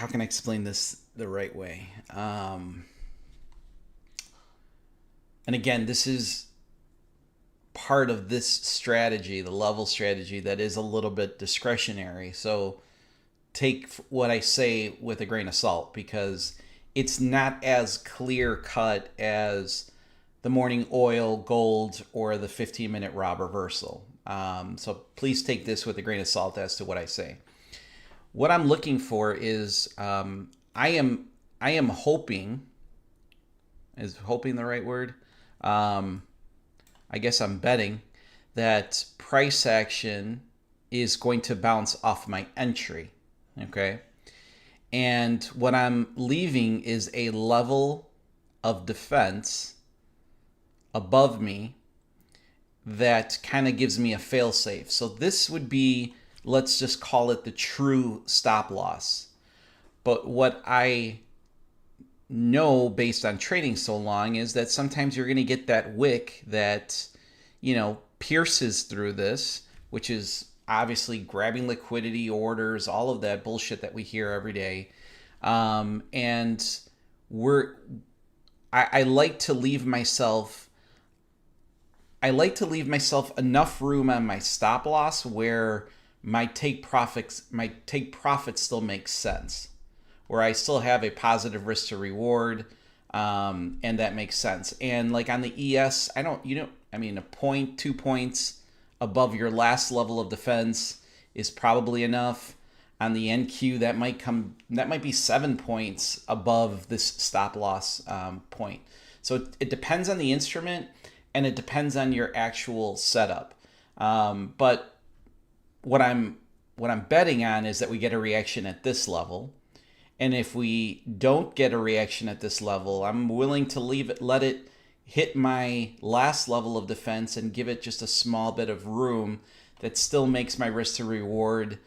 can I explain this the right way? And again, this is part of this strategy, the level strategy, that is a little bit discretionary. So take what I say with a grain of salt, because it's not as clear cut as the morning oil, gold, or the 15-minute Rob reversal. So please take this with a grain of salt as to what I say. What I'm looking for is I am hoping, is hoping the right word? I guess I'm betting that price action is going to bounce off my entry, okay? And what I'm leaving is a level of defense above me that kind of gives me a fail-safe. So this would be, let's just call it the true stop loss. But what I know based on trading so long is that sometimes you're going to get that wick that, you know, pierces through this, which is obviously grabbing liquidity, orders, all of that bullshit that we hear every day. And I like to leave myself enough room on my stop loss where my take profit still makes sense, where I still have a positive risk to reward, and that makes sense. And like on the ES, I mean, a point, 2 points above your last level of defense is probably enough. On the NQ, that might be 7 points above this stop loss point. So it depends on the instrument, and it depends on your actual setup. But what I'm betting on is that we get a reaction at this level. And if we don't get a reaction at this level, I'm willing to let it hit my last level of defense and give it just a small bit of room that still makes my risk to reward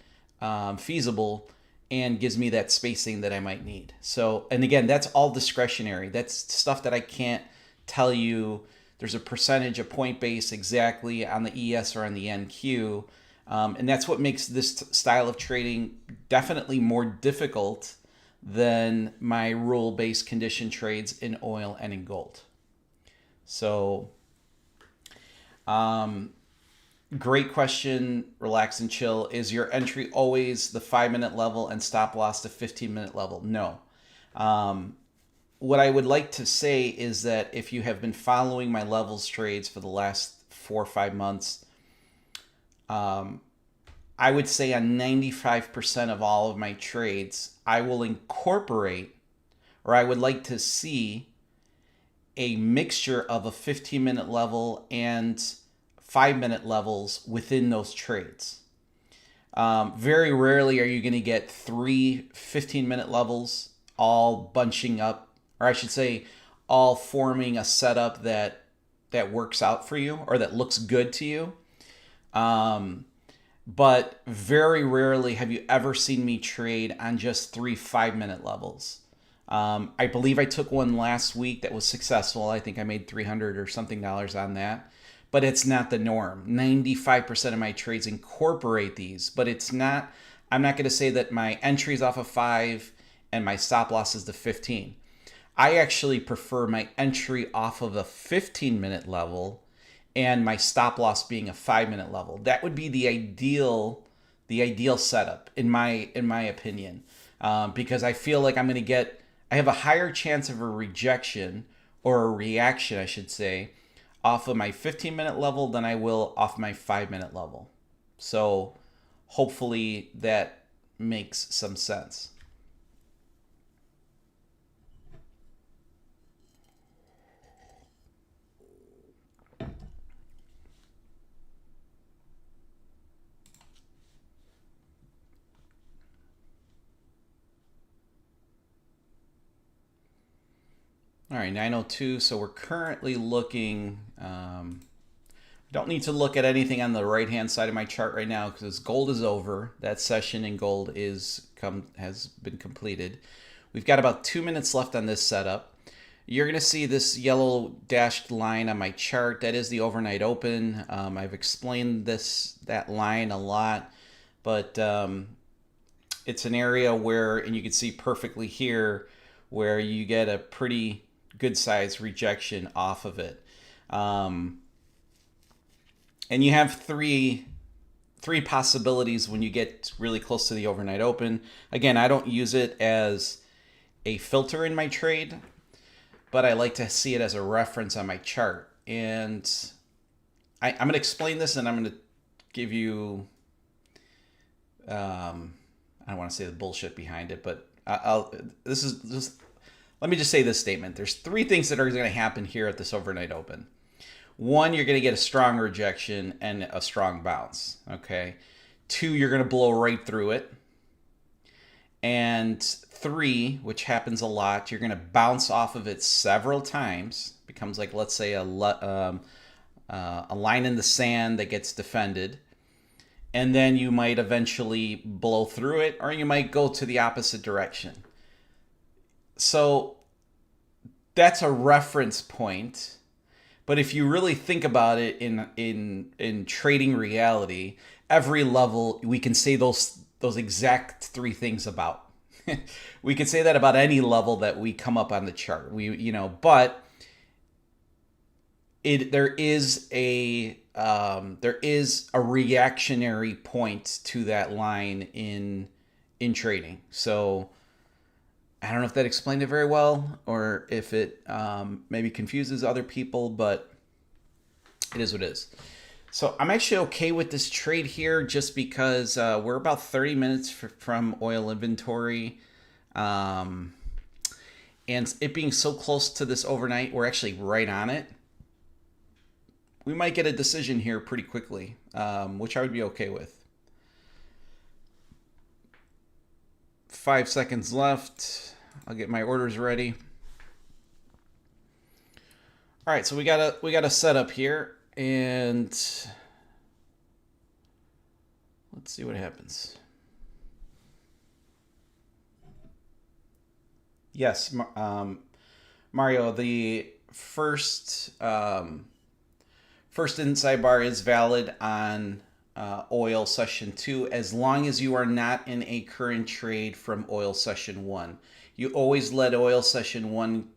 feasible. and gives me that spacing that I might need. So, and again, that's all discretionary. That's stuff that I can't tell you. There's a percentage, a point base exactly on the ES or on the NQ. And that's what makes this style of trading definitely more difficult than my rule-based condition trades in oil and in gold. So, great question, relax and chill. Is your entry always the 5-minute level and stop loss the 15-minute level? No. What I would like to say is that if you have been following my levels trades for the last 4 or 5 months, I would say on 95% of all of my trades, I will incorporate, or I would like to see a mixture of a 15-minute level and 5-minute levels within those trades. Very rarely are you going to get 3 15-minute levels all bunching up, or I should say all forming a setup that works out for you or that looks good to you. But very rarely have you ever seen me trade on just 3 5-minute levels. I believe I took one last week that was successful. I think I made $300 or something on that. But it's not the norm. 95% of my trades incorporate these, but it's not. I'm not going to say that my entry is off of 5 and my stop loss is the 15. I actually prefer my entry off of a 15-minute level and my stop loss being a 5-minute level. That would be the ideal setup in my opinion, because I feel like I have a higher chance of a rejection or a reaction, I should say, off of my 15-minute level than I will off my 5-minute level. So hopefully that makes some sense. All right, 902. So we're currently looking. Don't need to look at anything on the right-hand side of my chart right now because gold is over. That session in gold has been completed. We've got about 2 minutes left on this setup. You're going to see this yellow dashed line on my chart. That is the overnight open. I've explained that line a lot, but it's an area where, and you can see perfectly here, where you get a pretty good size rejection off of it. And you have three possibilities when you get really close to the overnight open. Again, I don't use it as a filter in my trade, but I like to see it as a reference on my chart. And I'm going to explain this, and I'm going to give you, I don't want to say the bullshit behind it, but let me just say this statement. There's 3 things that are going to happen here at this overnight open. 1, you're going to get a strong rejection and a strong bounce, okay? 2, you're going to blow right through it. And 3, which happens a lot, you're going to bounce off of it several times. Becomes like, let's say, a line in the sand that gets defended. And then you might eventually blow through it, or you might go to the opposite direction. So that's a reference point. But if you really think about it in trading reality, every level we can say those exact 3 things about. We could say that about any level that we come up on the chart. But there is a reactionary point to that line in trading. So I don't know if that explained it very well, or if it maybe confuses other people, but it is what it is. So I'm actually okay with this trade here just because we're about 30 minutes from oil inventory. And it being so close to this overnight, we're actually right on it. We might get a decision here pretty quickly, which I would be okay with. 5 seconds left. I'll get my orders ready. All right, so we got a setup here, and let's see what happens. Yes, Mario, the first inside bar is valid on oil session 2 as long as you are not in a current trade from oil session 1. You always let oil session 1,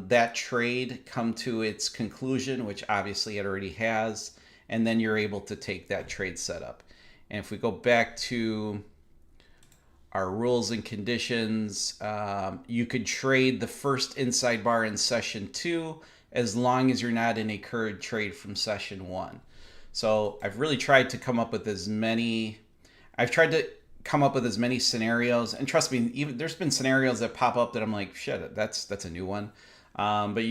that trade, come to its conclusion, which obviously it already has, and then you're able to take that trade setup. And if we go back to our rules and conditions, you could trade the first inside bar in session 2 as long as you're not in a current trade from session 1. So I've really tried to come up with as many scenarios, and trust me, even there's been scenarios that pop up that I'm like, shit, that's a new one. But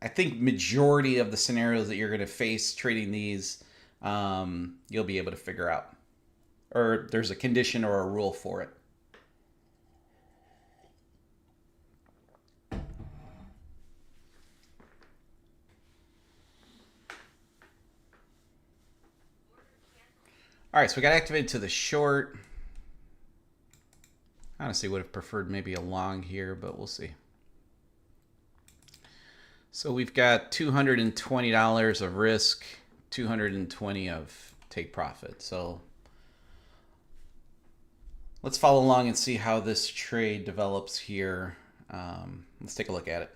I think majority of the scenarios that you're going to face trading these, you'll be able to figure out, or there's a condition or a rule for it. All right, so we got activated to the short. Honestly, would have preferred maybe a long here, but we'll see. So we've got $220 of risk, 220 of take profit. So let's follow along and see how this trade develops here. Let's take a look at it.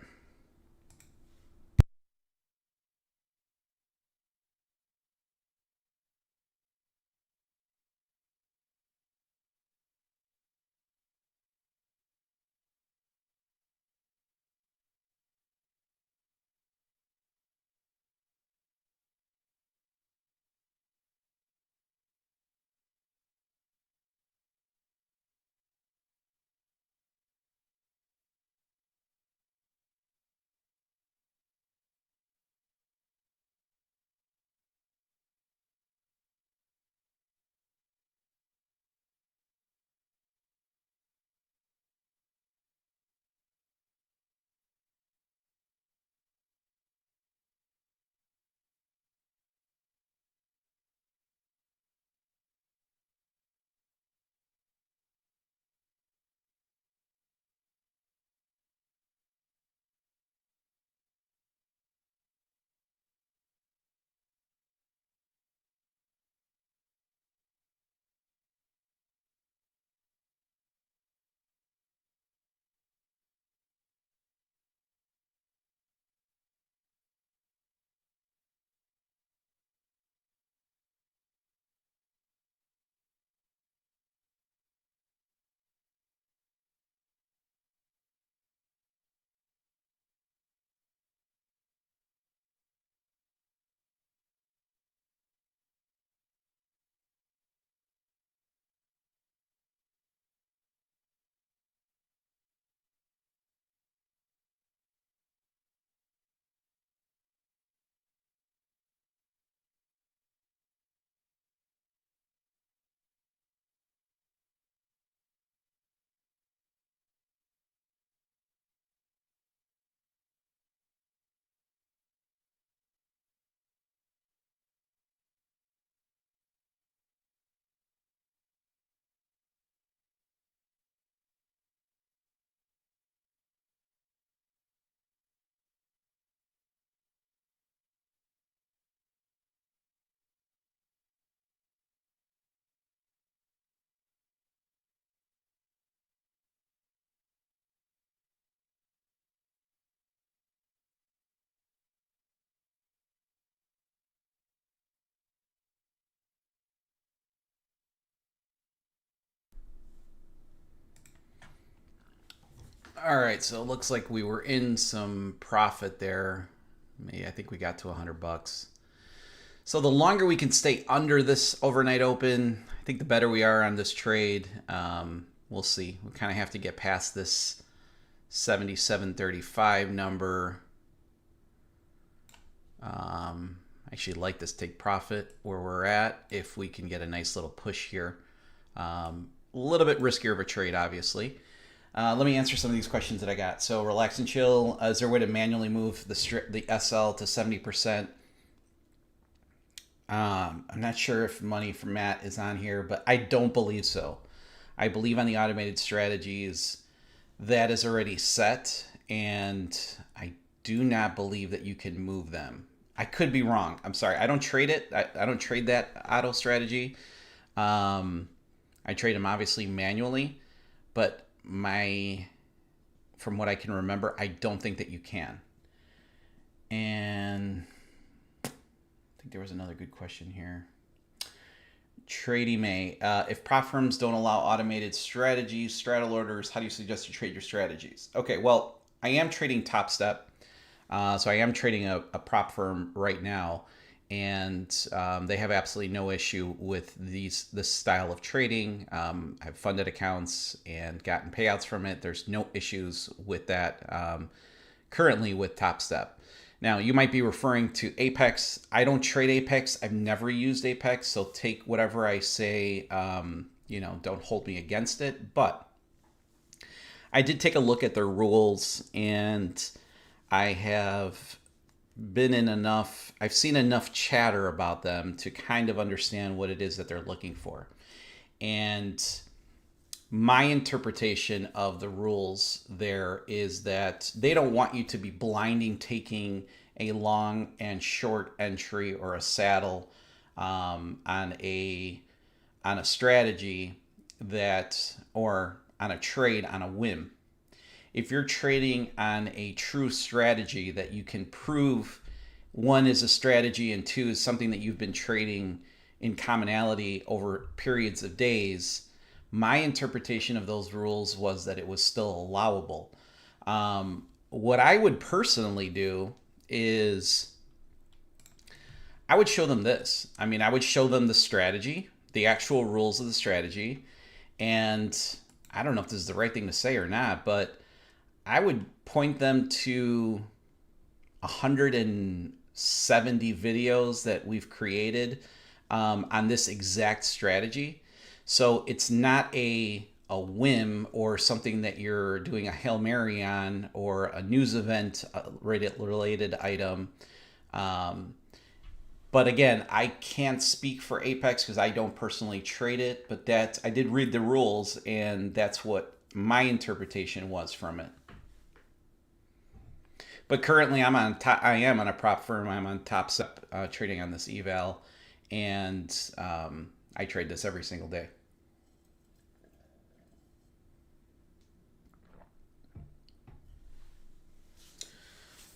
All right, so it looks like we were in some profit there. I think we got to $100. So the longer we can stay under this overnight open, I think the better we are on this trade. We'll see. We kind of have to get past this 77.35 number. I actually like this take profit where we're at if we can get a nice little push here. A little bit riskier of a trade, obviously. Let me answer some of these questions that I got. So relax and chill. Is there a way to manually move the SL to 70%? I'm not sure if money from Matt is on here, but I don't believe so. I believe on the automated strategies, that is already set, and I do not believe that you can move them. I could be wrong. I'm sorry. I don't trade it. I don't trade that auto strategy. Um, I trade them obviously manually, but from what I can remember, I don't think that you can. And I think there was another good question here. Trading May. If prop firms don't allow automated strategies, straddle orders, how do you suggest you trade your strategies? Okay, well, I am trading Top Step. So I am trading a prop firm right now, and they have absolutely no issue with this style of trading. I've funded accounts and gotten payouts from it. There's no issues with that currently with Top Step. Now, you might be referring to Apex. I don't trade Apex. I've never used Apex, so take whatever I say, don't hold me against it. But I did take a look at their rules, and I have I've seen enough chatter about them to kind of understand what it is that they're looking for. And my interpretation of the rules there is that they don't want you to be blinding taking a long and short entry or a saddle on a strategy or on a trade on a whim. If you're trading on a true strategy that you can prove, one is a strategy and two is something that you've been trading in commonality over periods of days, my interpretation of those rules was that it was still allowable. What I would personally do is I would show them this. I mean, I would show them the strategy, the actual rules of the strategy. And I don't know if this is the right thing to say or not, but I would point them to 170 videos that we've created on this exact strategy. So it's not a whim or something that you're doing a Hail Mary on or a news event related item. But again, I can't speak for Apex because I don't personally trade it, but I did read the rules, and that's what my interpretation was from it. But currently, I am on a prop firm. I'm on Top Step trading on this eval, and I trade this every single day.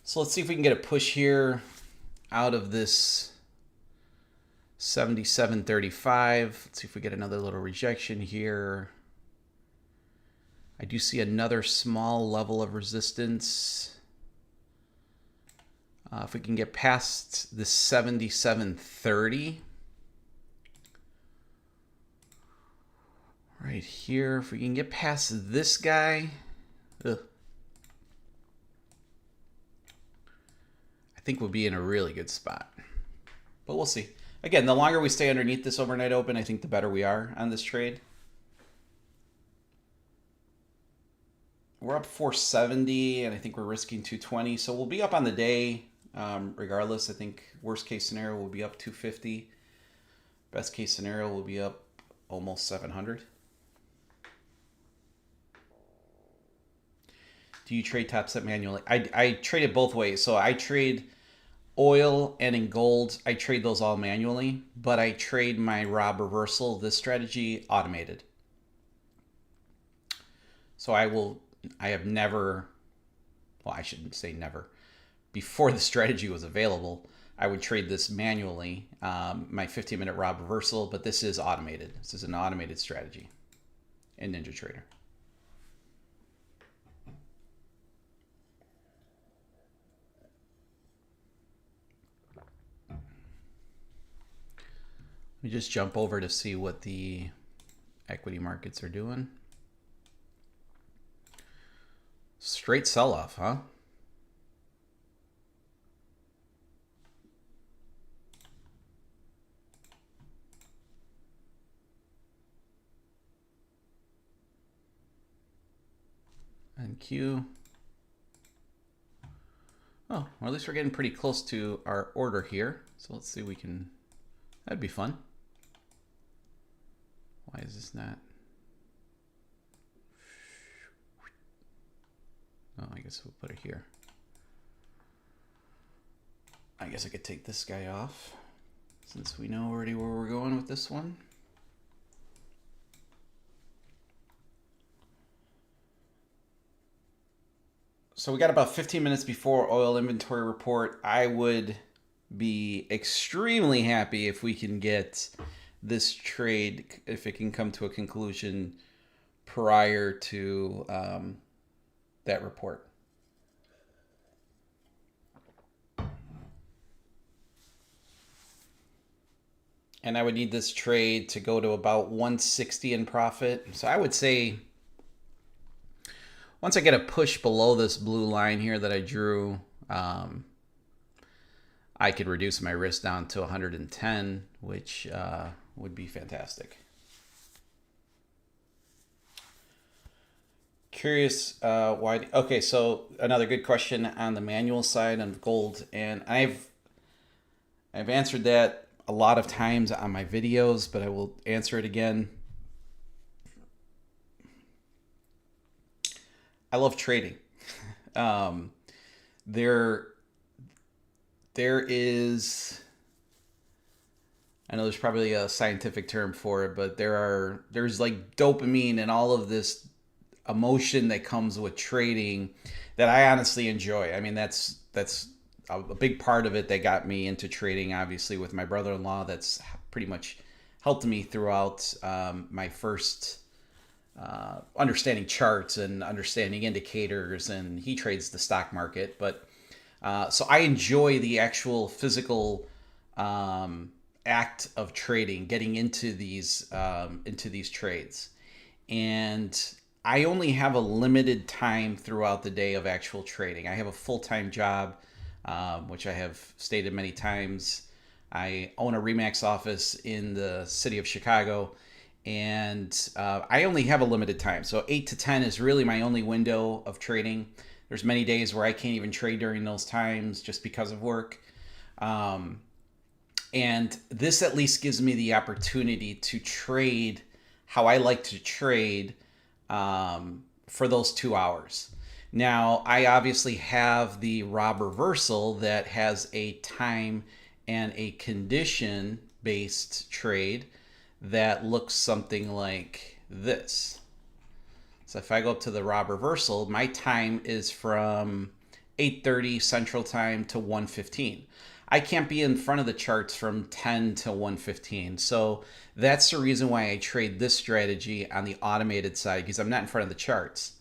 So let's see if we can get a push here out of this 77.35. Let's see if we get another little rejection here. I do see another small level of resistance. If we can get past the 77.30 right here, if we can get past this guy, I think we'll be in a really good spot. But we'll see. Again, the longer we stay underneath this overnight open, I think the better we are on this trade. We're up 470, and I think we're risking 220. So we'll be up on the day. Regardless, I think worst case scenario will be up 250. Best case scenario will be up almost 700. Do you trade Top Step manually? I trade it both ways. So I trade oil and in gold. I trade those all manually, but I trade my Rob reversal, this strategy, automated. So I have never, well, I shouldn't say never. Before the strategy was available, I would trade this manually, my 15-minute Rob reversal, but this is automated. This is an automated strategy in NinjaTrader. Let me just jump over to see what the equity markets are doing. Straight sell-off, huh? And Q. Oh, well, at least we're getting pretty close to our order here. So let's see if we can, that'd be fun. Why is this not? Oh, I guess we'll put it here. I guess I could take this guy off since we know already where we're going with this one. So we got about 15 minutes before oil inventory report. I would be extremely happy if we can get this trade, if it can come to a conclusion prior to that report. And I would need this trade to go to about 160 in profit. So I would say once I get a push below this blue line here that I drew, I could reduce my risk down to 110, which would be fantastic. Curious why. Okay, so another good question on the manual side of gold, and I've answered that a lot of times on my videos, but I will answer it again. I love trading. There is, I know there's probably a scientific term for it, but there's like dopamine and all of this emotion that comes with trading that I honestly enjoy. I mean, that's a big part of it that got me into trading. Obviously, with my brother-in-law, that's pretty much helped me throughout my first understanding charts and understanding indicators, and he trades the stock market. But so I enjoy the actual physical act of trading, getting into these trades, and I only have a limited time throughout the day of actual trading. I have a full-time job, which I have stated many times. I own a Remax office in the city of Chicago, and I only have a limited time. So 8 to 10 is really my only window of trading. There's many days where I can't even trade during those times just because of work. And this at least gives me the opportunity to trade how I like to trade for those 2 hours. Now, I obviously have the Rob reversal that has a time and a condition based trade that looks something like this. So if I go up to the Rob reversal, my time is from 8:30 Central Time to 1:15. I can't be in front of the charts from 10 to 1:15. So that's the reason why I trade this strategy on the automated side, because I'm not in front of the charts.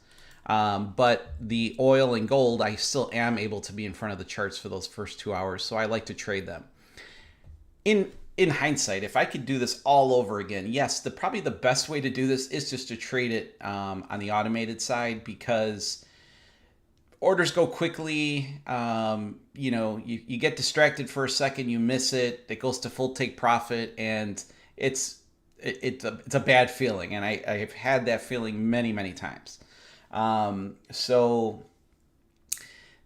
But the oil and gold, I still am able to be in front of the charts for those first 2 hours. So I like to trade them. In hindsight, if I could do this all over again, yes, probably the best way to do this is just to trade it on the automated side, because orders go quickly. You get distracted for a second, you miss it, it goes to full take profit, and it's a bad feeling, and I've had that feeling many times. So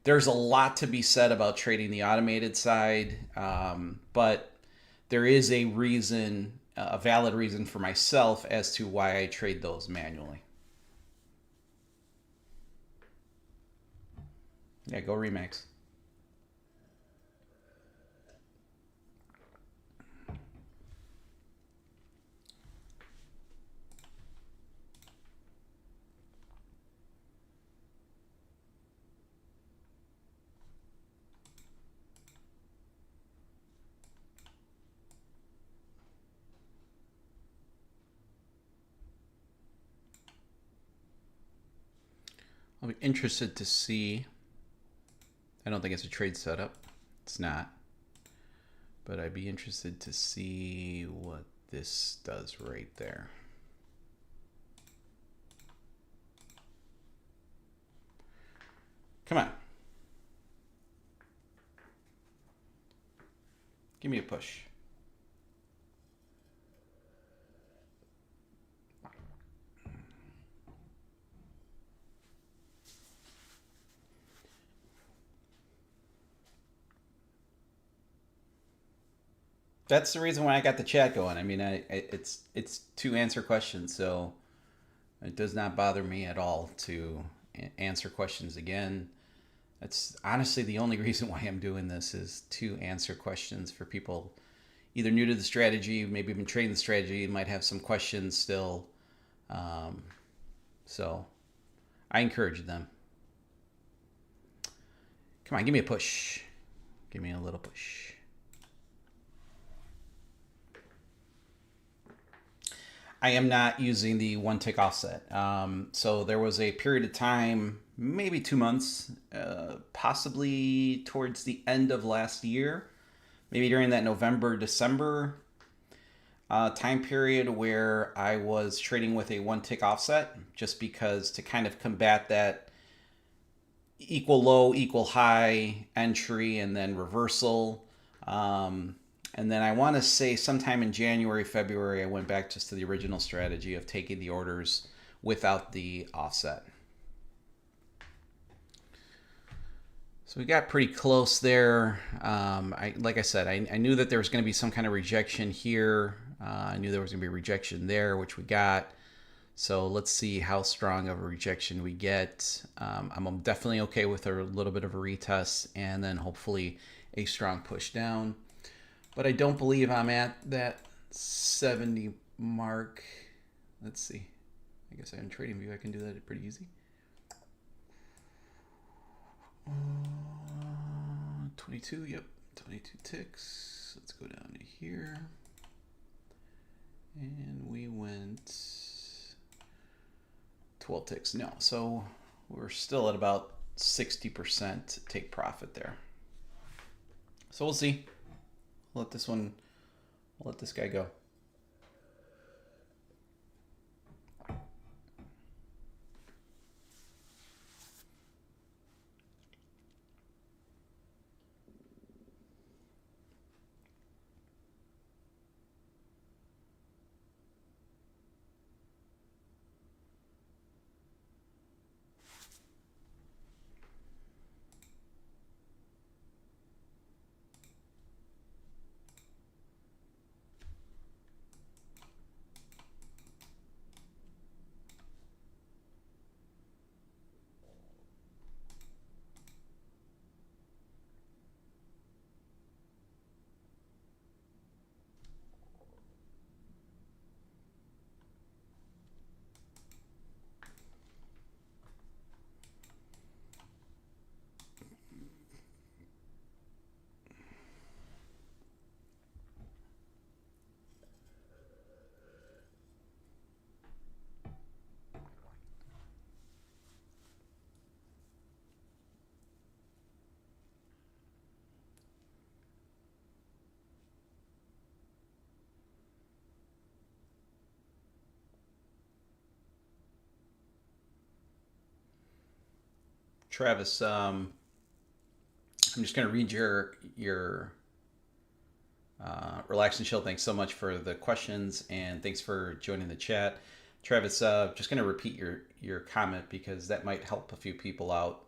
there's a lot to be said about trading the automated side, but there is a reason, a valid reason for myself as to why I trade those manually. Yeah, go Remax. I'll be interested to see. I don't think it's a trade setup. It's not. But I'd be interested to see what this does right there. Come on. Give me a push. That's the reason why I got the chat going. I mean, it's to answer questions, so it does not bother me at all to answer questions again. That's honestly the only reason why I'm doing this, is to answer questions for people either new to the strategy, maybe been trading the strategy, might have some questions still. So I encourage them. Come on, give me a push. Give me a little push. I am not using the one tick offset. So there was a period of time, maybe 2 months, possibly towards the end of last year, maybe during that November, December time period, where I was trading with a one tick offset, just because to kind of combat that equal low, equal high entry and then reversal. And then I want to say sometime in January, February, I went back just to the original strategy of taking the orders without the offset. So we got pretty close there. Like I said, I knew that there was going to be some kind of rejection here. I knew there was going to be a rejection there, which we got. So let's see how strong of a rejection we get. I'm definitely okay with a little bit of a retest and then hopefully a strong push down. But I don't believe I'm at that 70 mark. Let's see. I guess on TradingView I can do that pretty easy. 22, yep, 22 ticks. Let's go down to here. And we went 12 ticks. No, so we're still at about 60% take profit there. So we'll see. We'll let this guy go. Travis, I'm just going to read your relax and chill. Thanks so much for the questions and thanks for joining the chat. Travis, just going to repeat your comment because that might help a few people out.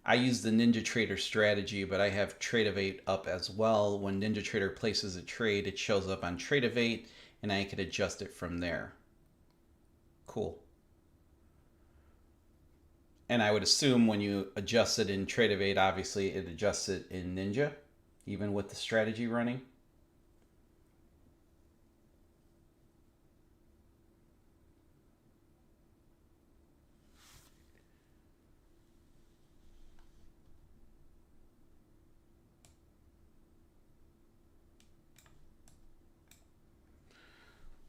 I use the NinjaTrader strategy, but I have Tradeovate up as well. When NinjaTrader places a trade, it shows up on Tradeovate and I can adjust it from there. Cool. And I would assume when you adjust it in Tradeovate, obviously it adjusts it in Ninja, even with the strategy running.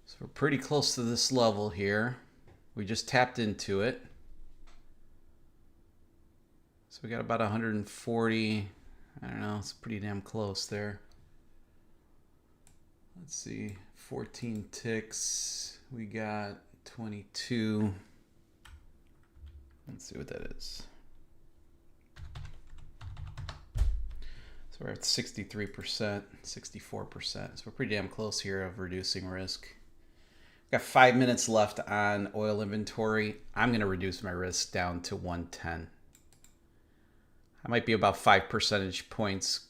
So we're pretty close to this level here. We just tapped into it. So we got about 140. I don't know, it's pretty damn close there. Let's see, 14 ticks. We got 22. Let's see what that is. So we're at 63%, 64%. So we're pretty damn close here of reducing risk. We've got 5 minutes left on oil inventory. I'm going to reduce my risk down to 110. I might be about 5 percentage points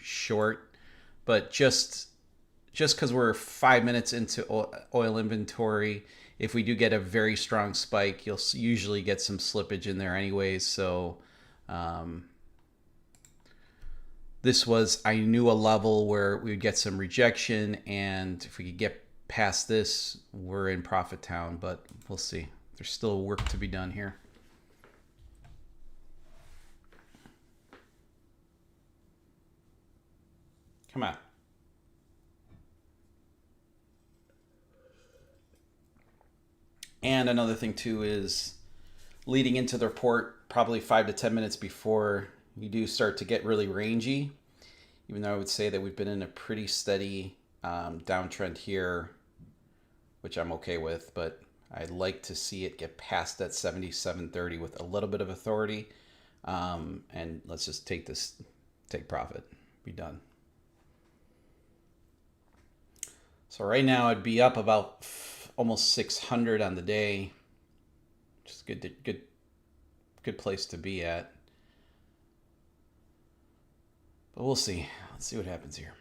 short, but just because we're 5 minutes into oil inventory if we do get a very strong spike, you'll usually get some slippage in there anyways. So this was, I knew, a level where we would get some rejection, and if we could get past this, we're in profit town, but we'll see. There's still work to be done here. Come on. And another thing too is leading into the report, probably 5 to 10 minutes before, you do start to get really rangy, even though I would say that we've been in a pretty steady downtrend here, which I'm okay with, but I'd like to see it get past that 77.30 with a little bit of authority. And let's just take profit, be done. So right now I'd be up about almost 600 on the day, which is good place to be at. But we'll see. Let's see what happens here.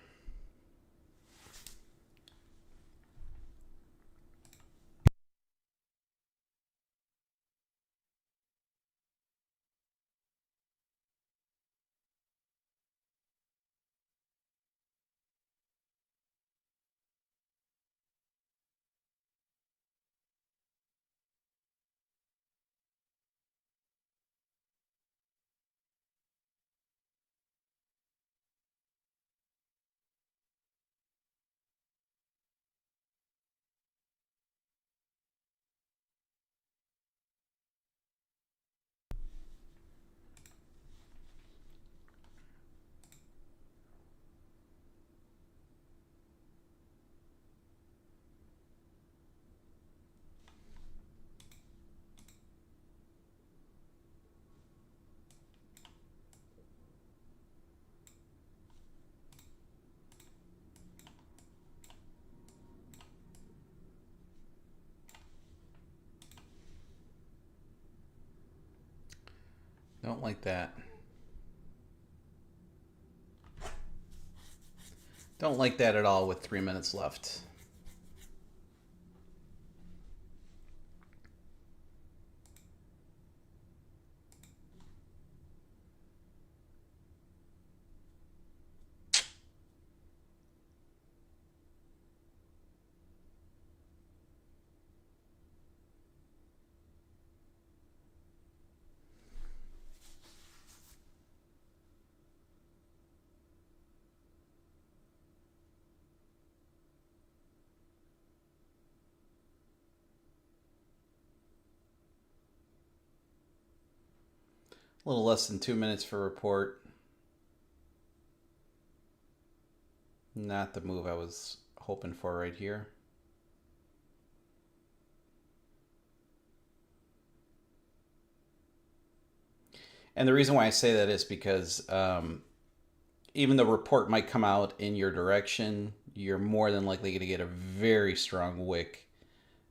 Don't like that. Don't like that at all with 3 minutes left. A little less than 2 minutes for report. Not the move I was hoping for right here. And the reason why I say that is because even the report might come out in your direction, you're more than likely going to get a very strong wick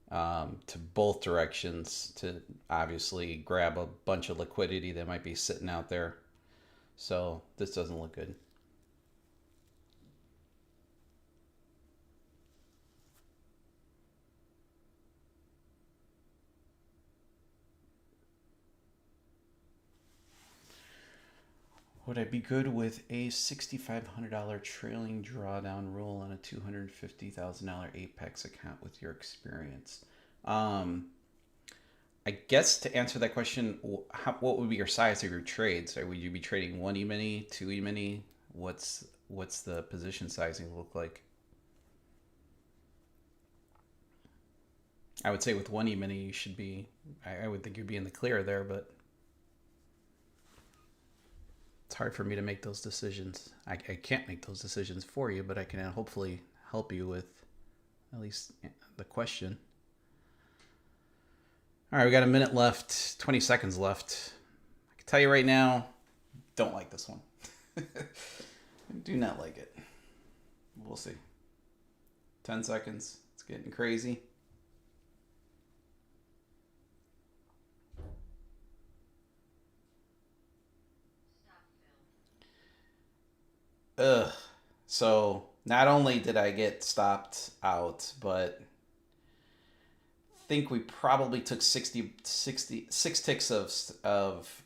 to both directions to obviously grab a bunch of liquidity that might be sitting out there. So this doesn't look good. Would I be good with a $6,500 trailing drawdown rule on a $250,000 Apex account with your experience? I guess to answer that question, what would be your size of your trades? Or would you be trading 1 E-mini, 2 E-mini? What's the position sizing look like? I would say with 1 E-mini, you should be, I would think you'd be in the clear there, but it's hard for me to make those decisions. I can't make those decisions for you, but I can hopefully help you with at least the question. All right, we got a minute left, 20 seconds left. I can tell you right now, don't like this one. Do not like it. We'll see. 10 seconds. It's getting crazy. Ugh. So not only did I get stopped out, but think we probably took 6 ticks of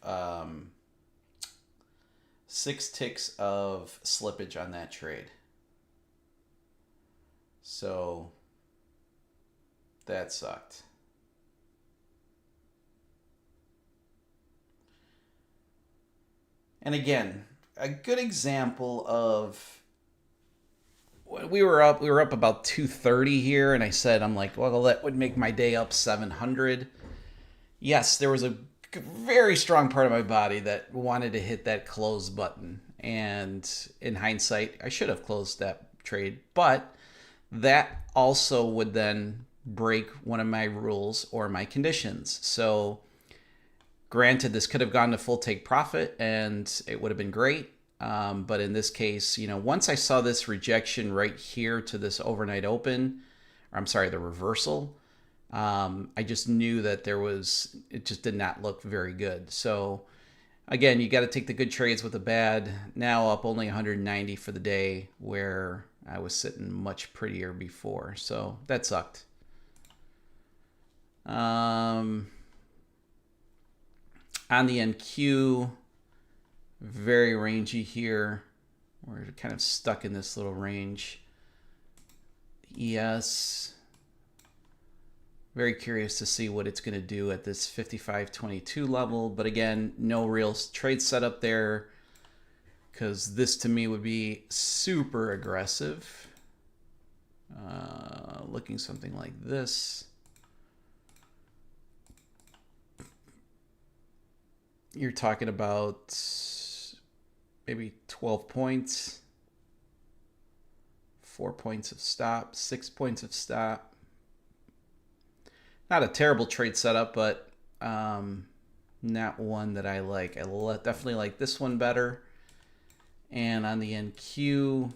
6 ticks of slippage on that trade. So that sucked. And again, a good example of we were up about 230 here, and I said, I'm like, well, that would make my day up 700. Yes, there was a very strong part of my body that wanted to hit that close button, and in hindsight, I should have closed that trade, but that also would then break one of my rules or my conditions. So granted, this could have gone to full take profit and it would have been great. But in this case, once I saw this rejection right here to this overnight open, or I'm sorry, the reversal, I just knew that it just did not look very good. So again, you got to take the good trades with the bad. Now up only 190 for the day, where I was sitting much prettier before. So that sucked. On the NQ, very rangy here. We're kind of stuck in this little range. ES, very curious to see what it's going to do at this 55.22 level. But again, no real trade setup there, because this to me would be super aggressive. Looking something like this. You're talking about maybe 12 points, 4 points of stop, 6 points of stop. Not a terrible trade setup, but not one that I like. I definitely like this one better. And on the NQ,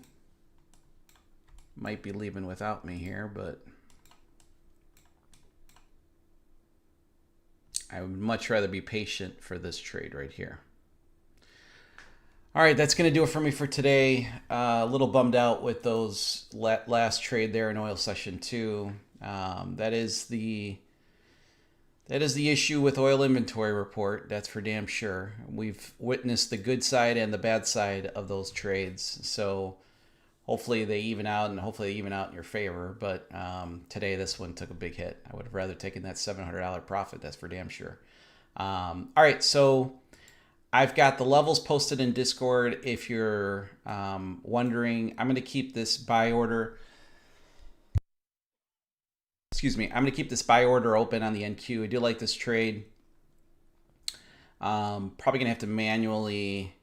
might be leaving without me here, but I would much rather be patient for this trade right here. All right, that's going to do it for me for today. A little bummed out with those last trade there in oil session 2. That is the issue with oil inventory report. That's for damn sure. We've witnessed the good side and the bad side of those trades. So hopefully they even out, and hopefully they even out in your favor. But today this one took a big hit. I would have rather taken that $700 profit. That's for damn sure. All right, so I've got the levels posted in Discord. If you're wondering, I'm going to keep this buy order. Excuse me. I'm going to keep this buy order open on the NQ. I do like this trade. Probably going to have to manually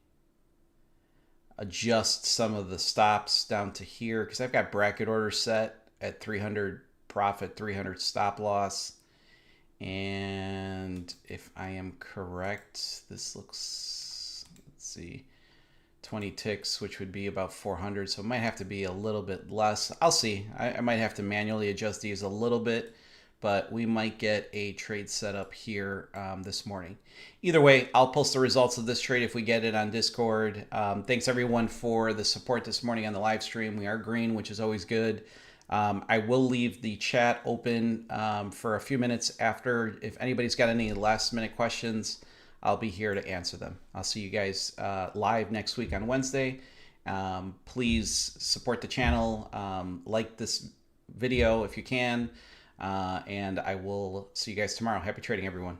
adjust some of the stops down to here, because I've got bracket orders set at 300 profit, 300 stop loss. And if I am correct, this looks, let's see, 20 ticks, which would be about 400. So it might have to be a little bit less. I'll see. I might have to manually adjust these a little bit, but we might get a trade set up here this morning. Either way, I'll post the results of this trade if we get it on Discord. Thanks everyone for the support this morning on the live stream. We are green, which is always good. I will leave the chat open for a few minutes after. If anybody's got any last minute questions, I'll be here to answer them. I'll see you guys live next week on Wednesday. Please support the channel, like this video if you can, and I will see you guys tomorrow. Happy trading, everyone.